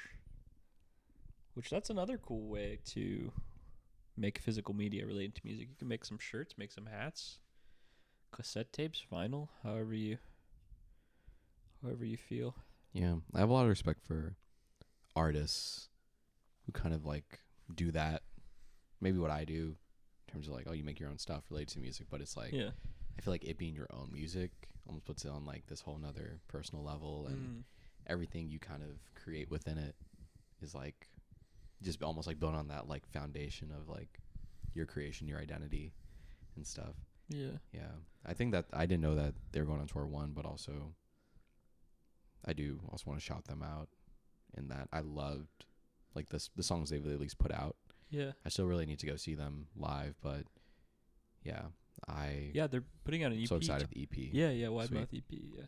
Which that's another cool way to make physical media related to music. You can make some shirts, make some hats, cassette tapes, vinyl, however you feel. Yeah, I have a lot of respect for artists who kind of like do that, maybe what I do in terms of like, oh, you make your own stuff related to music, but it's like, yeah, I feel like it being your own music almost puts it on like this whole nother personal level, and everything you kind of create within it is like just almost like built on that like foundation of like your creation, your identity and stuff. Yeah. I think that I didn't know that they were going on tour one, but also I do also want to shout them out in that I loved like the songs they've at least put out. Yeah. I still really need to go see them live, but yeah, they're putting out an EP. So excited for the EP. Yeah, Wide Mouth EP. Yeah.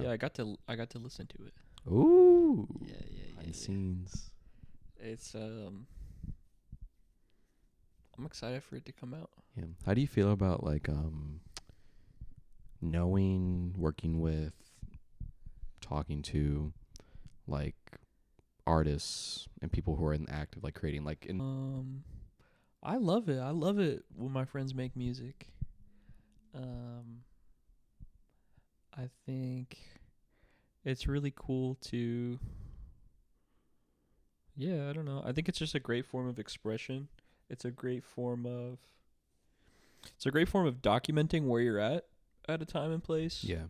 Yeah, I got to listen to it. Ooh. Yeah. Behind the scenes. It's I'm excited for it to come out. Yeah. How do you feel about like knowing, working with, talking to like artists and people who are in the act of like creating like I love it. I love it when my friends make music. I think it's really cool to I don't know. I think it's just a great form of expression. It's a great form of documenting where you're at a time and place. Yeah.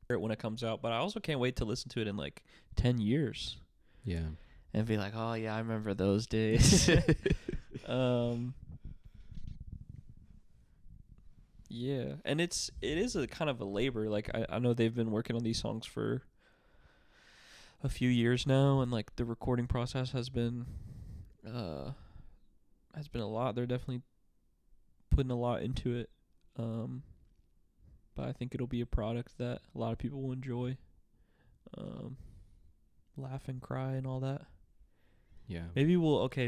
When it comes out, but I also can't wait to listen to it in like 10 years. Yeah. And be like, oh yeah, I remember those days. Yeah, and it is a kind of a labor. Like I know they've been working on these songs for a few years now, and like the recording process has been a lot. They're definitely putting a lot into it. But I think it'll be a product that a lot of people will enjoy. Laugh and cry and all that. Yeah. Maybe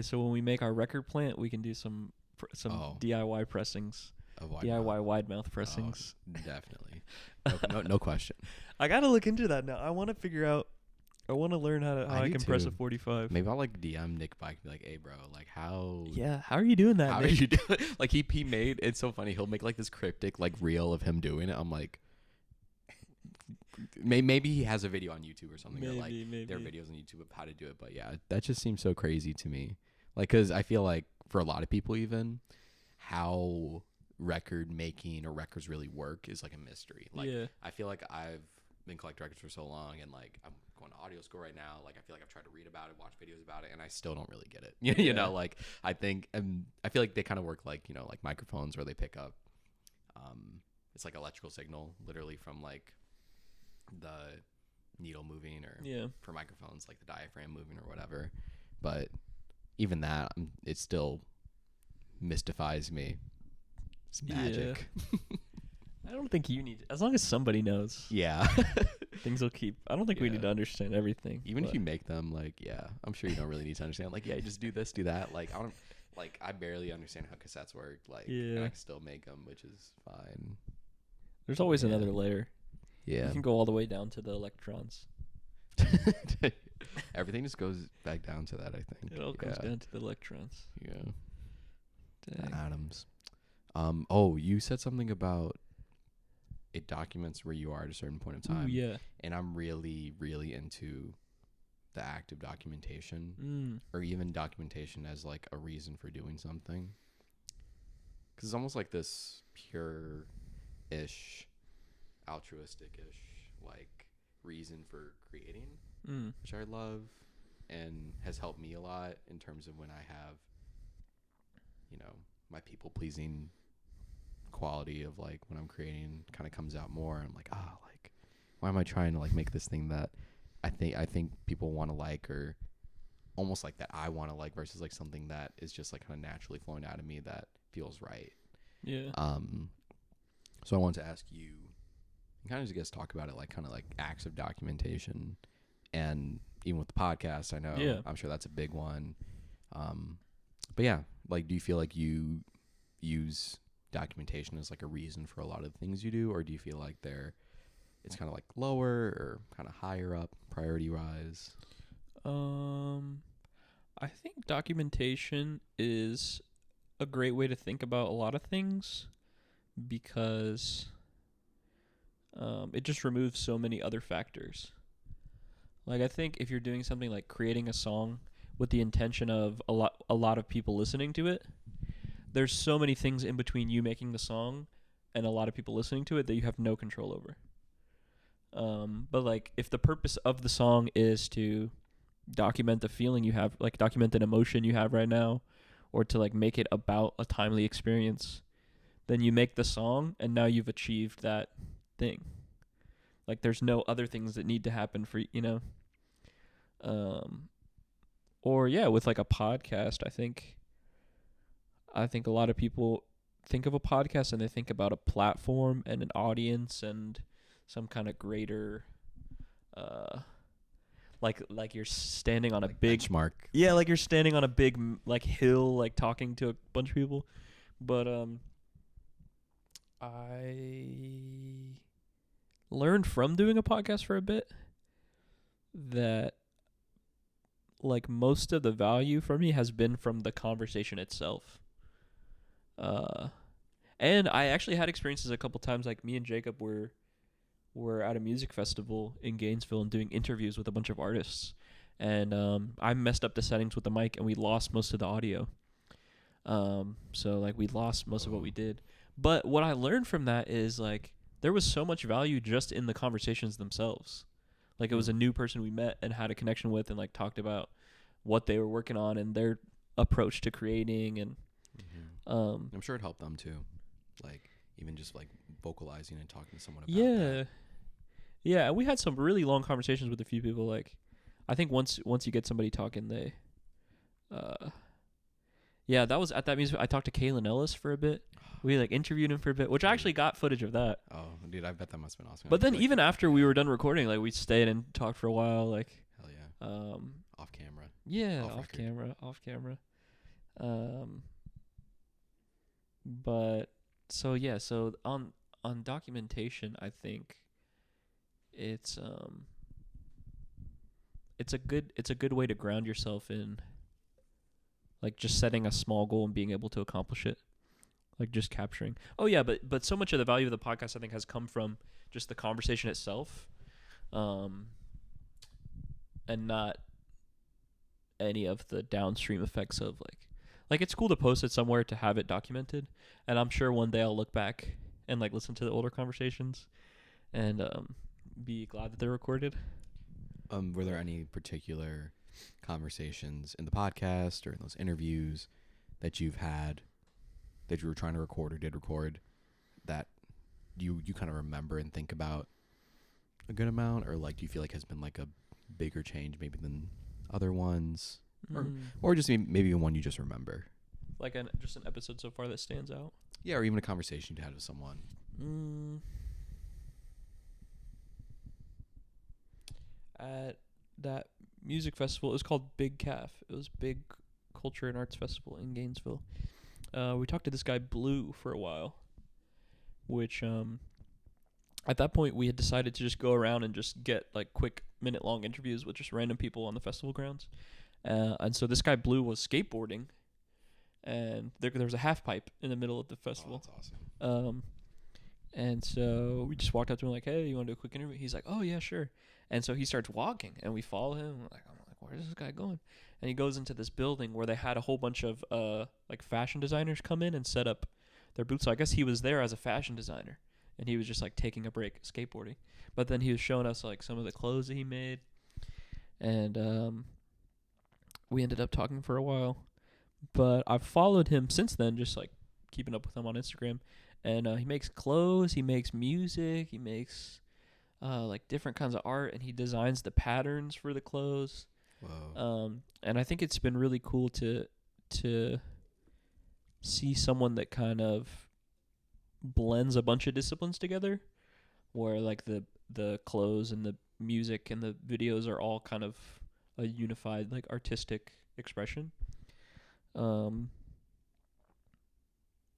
so when we make our record plant, we can do some DIY pressings of wide DIY mouth. wide mouth pressings. Definitely. No question. I gotta look into that now. I want to figure out. I want to learn how I I do can press a too. 45. Maybe I'll like DM Nick Bike and be like, hey bro, like how Yeah, how are you doing that? how Nick? did you do it? Like he made it's so funny. He'll make like this cryptic like reel of him doing it. I'm like maybe he has a video on YouTube or something, or like Maybe. there are videos on YouTube of how to do it, but yeah, that just seems so crazy to me. Like cuz I feel like for a lot of people even how record making or records really work is like a mystery. Like Yeah. I feel like I've been collecting records for so long, and like I'm going to audio school right now. Like I feel like I've tried to read about it, watch videos about it, and I still don't really get it. You know, like I think, and I feel like they kind of work like, you know, like microphones where they pick up, it's like electrical signal literally from like the needle moving, or for microphones like the diaphragm moving or whatever. But even that, it still mystifies me. It's magic. I don't think you need, as long as somebody knows. Yeah. Things will keep. I don't think we need to understand everything. Even if you make them, like, yeah, I'm sure you don't really need to understand. Like, yeah, you just do this, do that. Like, I barely understand how cassettes work. Like, and I can still make them, which is fine. There's always another layer. Yeah. You can go all the way down to the electrons. Everything just goes back down to that, I think. It all comes down to the electrons. Yeah. Dang. The atoms. Oh, you said something about it documents where you are at a certain point of time. Ooh, yeah. And I'm really, really into the act of documentation, or even documentation as like a reason for doing something. Because it's almost like this pure-ish, altruistic-ish, like reason for creating, which I love and has helped me a lot in terms of when I have, you know, my people-pleasing quality of like when I'm creating kind of comes out more. I'm like, like why am I trying to like make this thing that I think people want to like, or almost like that I want to like, versus like something that is just like kind of naturally flowing out of me that feels right. Yeah. So I wanted to ask you, kind of just guys talk about it, like kind of like acts of documentation, and even with the podcast, I know I'm sure that's a big one. But yeah, like, do you feel like you use documentation as like a reason for a lot of the things you do, or do you feel like it's kind of like lower or kind of higher up priority wise? I think documentation is a great way to think about a lot of things, because it just removes so many other factors. Like, I think if you're doing something like creating a song with the intention of a lot of people listening to it, there's so many things in between you making the song and a lot of people listening to it that you have no control over. But like, if the purpose of the song is to document the feeling you have, like document an emotion you have right now, or to like make it about a timely experience, then you make the song and now you've achieved that thing. Like, there's no other things that need to happen for, you know. Or yeah, with like a podcast, I think a lot of people think of a podcast and they think about a platform and an audience and some kind of greater, like you're standing on a like big benchmark. Yeah, like you're standing on a big like hill, like talking to a bunch of people. But I learned from doing a podcast for a bit that like most of the value for me has been from the conversation itself. And I actually had experiences a couple times, like me and Jacob were at a music festival in Gainesville and doing interviews with a bunch of artists. And I messed up the settings with the mic and we lost most of the audio. So like we lost most of what we did. But what I learned from that is like there was so much value just in the conversations themselves. Like, it was a new person we met and had a connection with and like talked about what they were working on and their approach to creating, and I'm sure it helped them too. Like, even just like vocalizing and talking to someone about that. Yeah, and we had some really long conversations with a few people. Like, I think once you get somebody talking, they that was at that music. I talked to Kalen Ellis for a bit. We like interviewed him for a bit, which I actually got footage of that. Oh, dude, I bet that must have been awesome. But then even after we were done recording, like we stayed and talked for a while. Like, hell yeah. Off camera. Yeah, off camera. But So yeah, so on documentation, I think it's it's a good way to ground yourself in like just setting a small goal and being able to accomplish it. Like just capturing. Oh yeah, but so much of the value of the podcast I think has come from just the conversation itself, and not any of the downstream effects of like it's cool to post it somewhere to have it documented, and I'm sure one day I'll look back and like listen to the older conversations and be glad that they're recorded. Were there any particular conversations in the podcast or in those interviews that you've had that you were trying to record or did record that you kind of remember and think about a good amount, or like do you feel like has been like a bigger change maybe than other ones, or just maybe one you just remember, like just an episode so far that stands out? Yeah, or even a conversation you had with someone. At that music festival, it was called Big Calf. It was Big Culture and Arts Festival in Gainesville. We talked to this guy Blue for a while, which at that point we had decided to just go around and just get like quick minute-long interviews with just random people on the festival grounds. And so this guy Blue was skateboarding, and there was a half pipe in the middle of the festival. Oh, that's awesome. And so we just walked up to him like, "Hey, you want to do a quick interview?" He's like, "Oh yeah, sure." And so he starts walking, and we follow him. I'm like, where's this guy going? And he goes into this building where they had a whole bunch of like fashion designers come in and set up their booths. So I guess he was there as a fashion designer, and he was just like taking a break skateboarding. But then he was showing us like some of the clothes that he made, and we ended up talking for a while. But I've followed him since then, just like keeping up with him on Instagram. And he makes clothes, he makes music, he makes like different kinds of art, and he designs the patterns for the clothes. Whoa. And I think it's been really cool to see someone that kind of blends a bunch of disciplines together, where like the clothes and the music and the videos are all kind of a unified like artistic expression.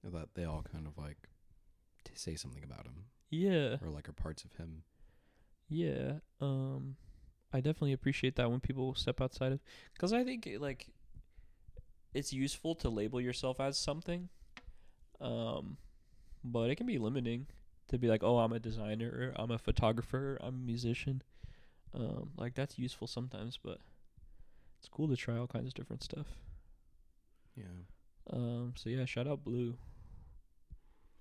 That they all kind of like to say something about him. Yeah. Or like are parts of him. Yeah. I definitely appreciate that when people step outside of, because I think like it's useful to label yourself as something, but it can be limiting to be like, oh, I'm a designer, or I'm a photographer, I'm a musician. Like that's useful sometimes, but it's cool to try all kinds of different stuff. Yeah. So yeah, shout out Blue.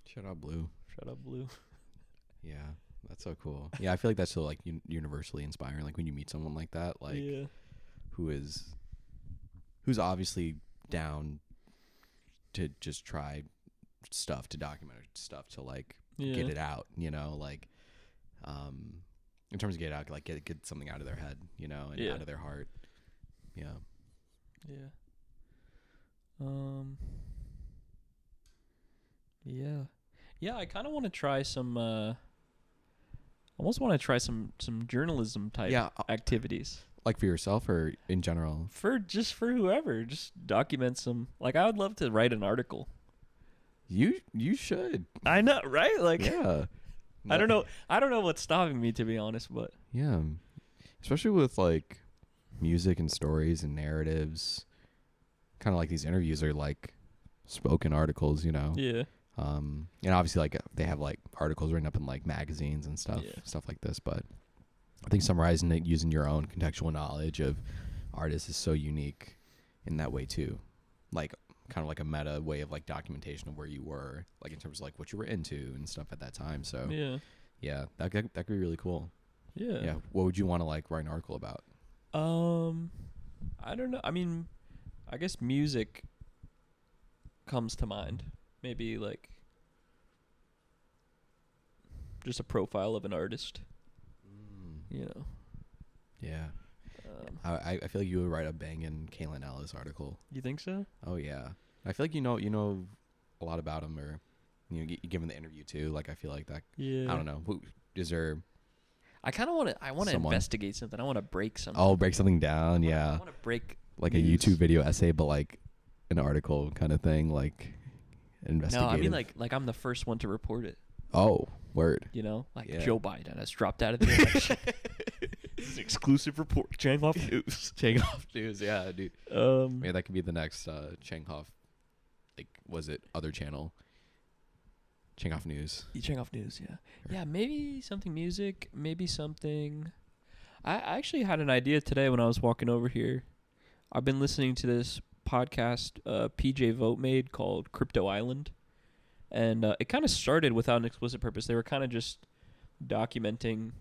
Shout out Blue. Shout out Blue. Yeah, that's so cool. Yeah, I feel like that's so like universally inspiring. Like when you meet someone like that, like yeah. who's obviously down to just try stuff, to document stuff, to like get it out, you know, like in terms of get it out, like get something out of their head, you know, and out of their heart. Yeah. Yeah. Yeah. Yeah, I kind of want to try some almost want to try some journalism type activities. Like for yourself or in general? For whoever, just document some. Like I would love to write an article. You should. I know, right? Like yeah. I don't know what's stopping me, to be honest, but yeah. Especially with like music and stories and narratives. Kind of like these interviews are like spoken articles, you know. Yeah. And obviously like they have like articles written up in like magazines and stuff like this, but I think summarizing it using your own contextual knowledge of artists is so unique in that way too. Like kind of like a meta way of like documentation of where you were, like in terms of like what you were into and stuff at that time. So yeah, that could be really cool. Yeah. What would you want to like write an article about? I don't know. I mean, I guess music comes to mind. Maybe like just a profile of an artist. You know. Yeah. I feel like you would write a banging Kalen Ellis article. You think so? Oh yeah. I feel like you know a lot about him, or you give him the interview too. Like I feel like that. Yeah. I don't know. Is there? I kind of want to. I want to investigate something. I want to break something. Oh, break something down. I want to break like news. A YouTube video essay, but like an article kind of thing. Like investigative. No, I mean like I'm the first one to report it. Oh, word. You know, like Yeah. Joe Biden has dropped out of the election. This is an exclusive report. Changhoff News. Changhoff News, yeah, dude. Maybe that could be the next Changhoff. Like, was it other channel? Changhoff News. Changhoff News, yeah. Yeah, maybe something music, maybe something. I actually had an idea today when I was walking over here. I've been listening to this podcast PJ Vote made called Crypto Island. And it kind of started without an explicit purpose. They were kind of just documenting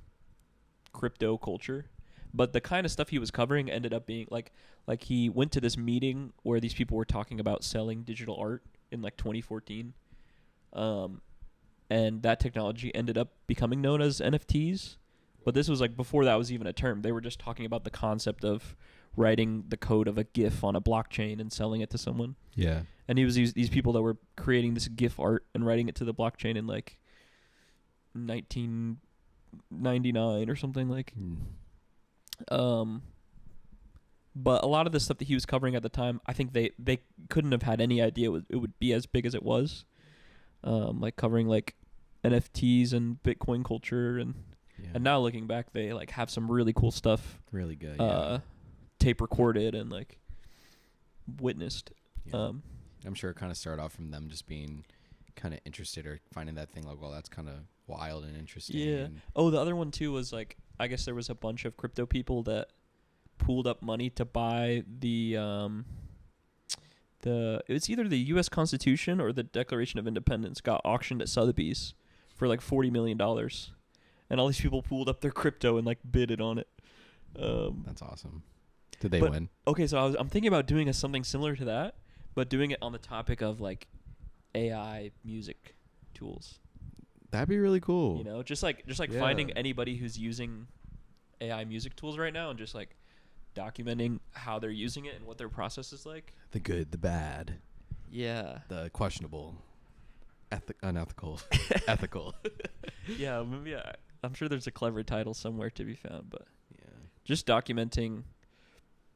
crypto culture. But the kind of stuff he was covering ended up being like he went to this meeting where these people were talking about selling digital art in like 2014. And that technology ended up becoming known as NFTs. But this was like before that was even a term. They were just talking about the concept of writing the code of a GIF on a blockchain and selling it to someone. Yeah. And he was these people that were creating this GIF art and writing it to the blockchain in like 1999 or something like. But a lot of the stuff that he was covering at the time, I think they couldn't have had any idea it would be as big as it was. Like covering like NFTs and Bitcoin culture and now looking back, they like have some really cool stuff. Really good. Tape recorded and like witnessed. Yeah. I'm sure it kind of started off from them just being kind of interested or finding that thing like, well, that's kind of wild and interesting. Yeah. Oh, the other one too was like, I guess there was a bunch of crypto people that pooled up money to buy it's either the U.S. Constitution or the Declaration of Independence got auctioned at Sotheby's for like $40 million. And all these people pooled up their crypto and like bidded on it. That's awesome. Did they win? Okay, so I'm thinking about doing something similar to that, but doing it on the topic of like AI music tools. That'd be really cool. You know, just like finding anybody who's using AI music tools right now and just like documenting how they're using it and what their process is like. The good, the bad. Yeah. The questionable, unethical, ethical. Yeah, maybe I'm sure there's a clever title somewhere to be found, but yeah, just documenting,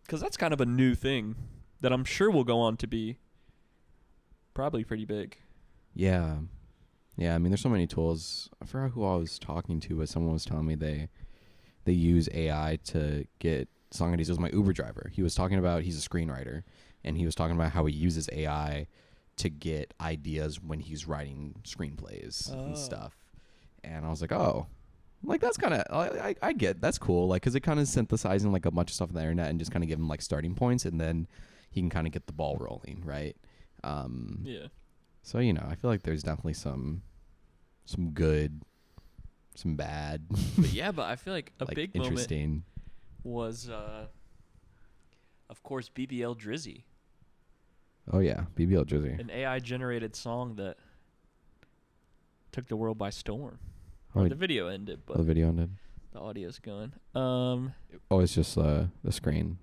because that's kind of a new thing that I'm sure will go on to be probably pretty big. Yeah. Yeah, I mean, there's so many tools. I forgot who I was talking to, but someone was telling me they use AI to get song ideas. It was my Uber driver. He was talking about, he's a screenwriter, and he was talking about how he uses AI to get ideas when he's writing screenplays and stuff. And I was like, oh, like that's kind of, I get, that's cool. Like, because it kind of synthesizing like a bunch of stuff on the internet and just kind of give him like starting points, and then he can kind of get the ball rolling, right? Yeah. So, you know, I feel like there's definitely some good, some bad. But yeah, but I feel like a like big interesting moment was, of course, BBL Drizzy. Oh, yeah. BBL Drizzy. An AI-generated song that took the world by storm. Oh, the video ended, but the video ended. the audio's going. Oh, it's just the screen.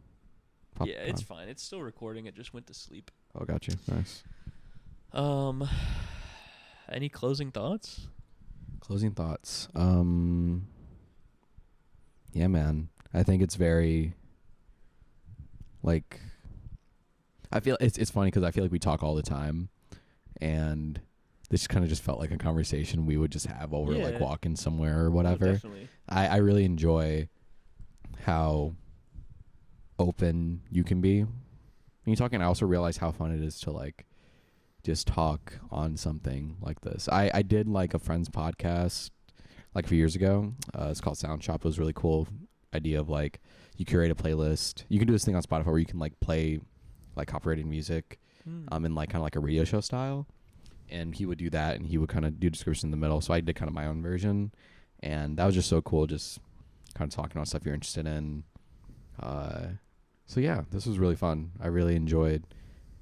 Yeah, it's fine. It's still recording. It just went to sleep. Oh, got you. Nice. Any closing thoughts? Closing thoughts. Yeah, man. I think it's very, like, I feel it's funny because I feel like we talk all the time, and this kind of just felt like a conversation we would just have over like walking somewhere or whatever. Oh, definitely. I really enjoy how open you can be when you're talking. I also realize how fun it is to like just talk on something like this. I did like a friend's podcast like a few years ago. It's called Shoutout. It was a really cool idea of like you curate a playlist. You can do this thing on Spotify where you can like play like copyrighted music in like kind of like a radio show style. And he would do that, and he would kind of do description in the middle. So I did kind of my own version, and that was just so cool. Just kind of talking about stuff you're interested in. So yeah, this was really fun. I really enjoyed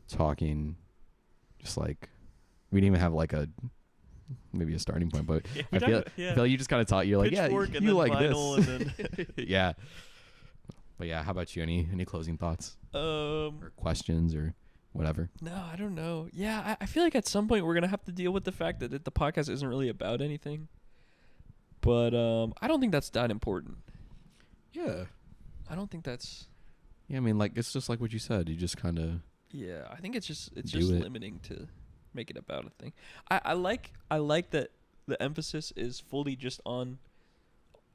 talking. Just like we didn't even have like maybe a starting point, but I feel like you just kind of taught. You're like, Pitchfork you like this. And then Yeah. But yeah, how about you? Any closing thoughts? Or questions or whatever? No, I don't know. Yeah, I feel like at some point we're gonna have to deal with the fact that the podcast isn't really about anything. But I don't think that's that important. Yeah. I don't think that's. Yeah, I mean, like it's just like what you said. You just kind of. Yeah, I think it's just Do it. limiting to make it about a thing. I like that the emphasis is fully just on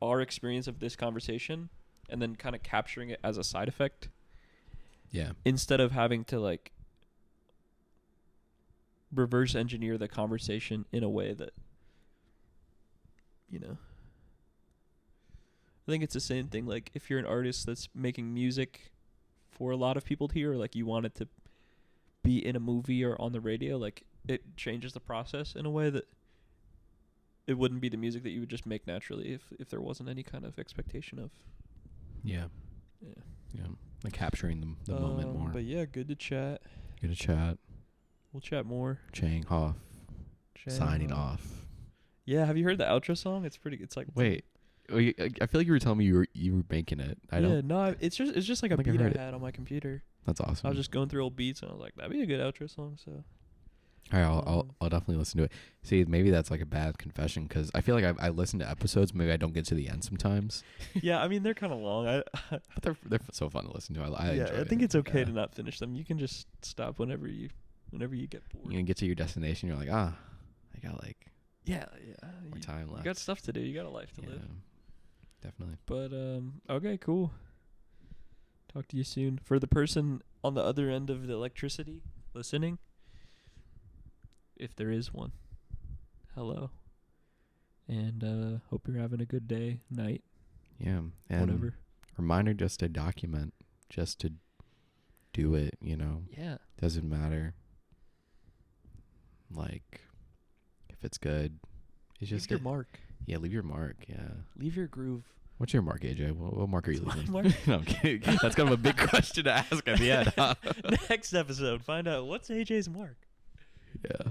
our experience of this conversation and then kind of capturing it as a side effect. Yeah. Instead of having to like reverse engineer the conversation in a way that, you know, I think it's the same thing. Like if you're an artist that's making music for a lot of people to hear, like you want it to be in a movie or on the radio, like it changes the process in a way that it wouldn't be the music that you would just make naturally if there wasn't any kind of expectation of. Yeah. Yeah. Yeah. Like capturing the moment more. But yeah, good to chat. Good to chat. We'll chat more. Chang Hoff. Signing off. Yeah, have you heard the outro song? It's pretty. It's like wait. I feel like you were telling me you were making it. It's just like a beat I had on my computer. That's awesome. I was just going through old beats and I was like, that'd be a good outro song. So. All right, I'll definitely listen to it. See, maybe that's like a bad confession because I feel like I listen to episodes. Maybe I don't get to the end sometimes. Yeah, I mean they're kind of long. But they're so fun to listen to. I think it's okay to not finish them. You can just stop whenever you get bored. You can get to your destination. You're like, I got like more time left. You got stuff to do. You got a life to live. Definitely. But okay, cool. Talk to you soon. For the person on the other end of the electricity listening, if there is one, hello. And hope you're having a good day, night. Yeah. And whatever. Reminder just to document, just to do it, Yeah. Doesn't matter. Like, if it's good, it's just leave your mark. Yeah, leave your mark, yeah. Leave your groove. What's your mark, AJ? What mark are you leaving? Mark? No, I'm kidding. That's kind of a big question to ask at the end. Huh? Next episode, find out what's AJ's mark. Yeah.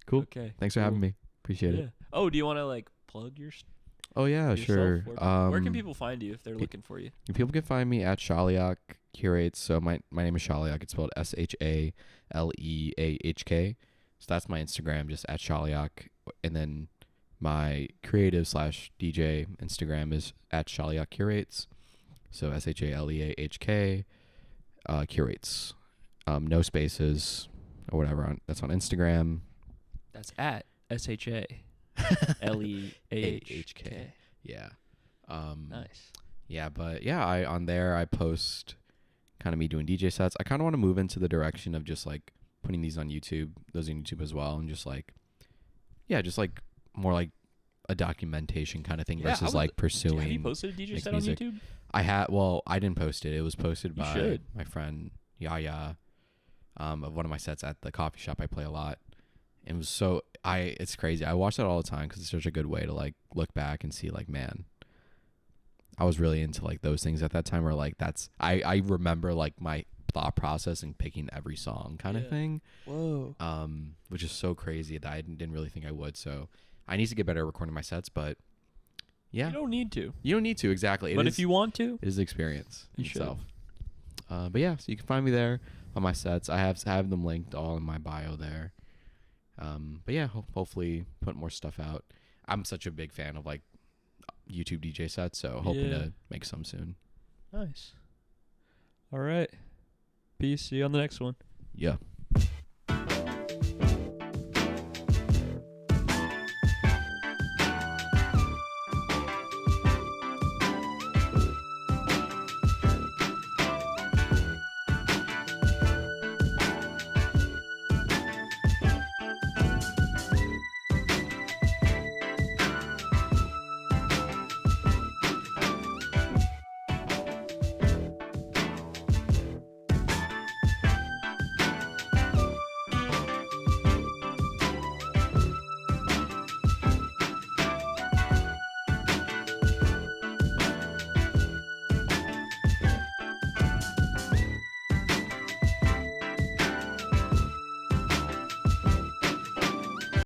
Cool. Okay. Thanks for having me. Appreciate it. Oh, do you want to like plug your Oh yeah, yourself? sure. Where can people find you if they're looking for you? People can find me at Shaleahk Curates. So my name is Shaleahk. It's spelled SHALEAHK. So that's my Instagram, just at Shaleahk. And then my creative/DJ Instagram is at Shaleahk Curates. So SHALEAHK Curates. No spaces or whatever. That's on Instagram. That's at SHALEAHK. Yeah. Nice. Yeah, but yeah, on there I post kind of me doing DJ sets. I kind of want to move into the direction of just like putting these on YouTube, those on YouTube as well, and just like more like a documentation kind of thing versus like pursuing. Have you posted a DJ set music on YouTube? I didn't post it. It was posted by my friend Yaya, of one of my sets at the coffee shop I play a lot. It was it's crazy. I watch that all the time because it's such a good way to like look back and see like, man, I was really into like those things at that time where like I remember like my thought process and picking every song kind of thing. Whoa. Which is so crazy that I didn't really think I would. So I need to get better at recording my sets, but yeah. You don't need to. You don't need to, exactly. But if you want to, it is the experience itself. Should. But yeah, so you can find me there on my sets. I have them linked all in my bio there. But yeah, hopefully put more stuff out. I'm such a big fan of like YouTube DJ sets, so hoping to make some soon. Nice. All right. Peace. See you on the next one. Yeah.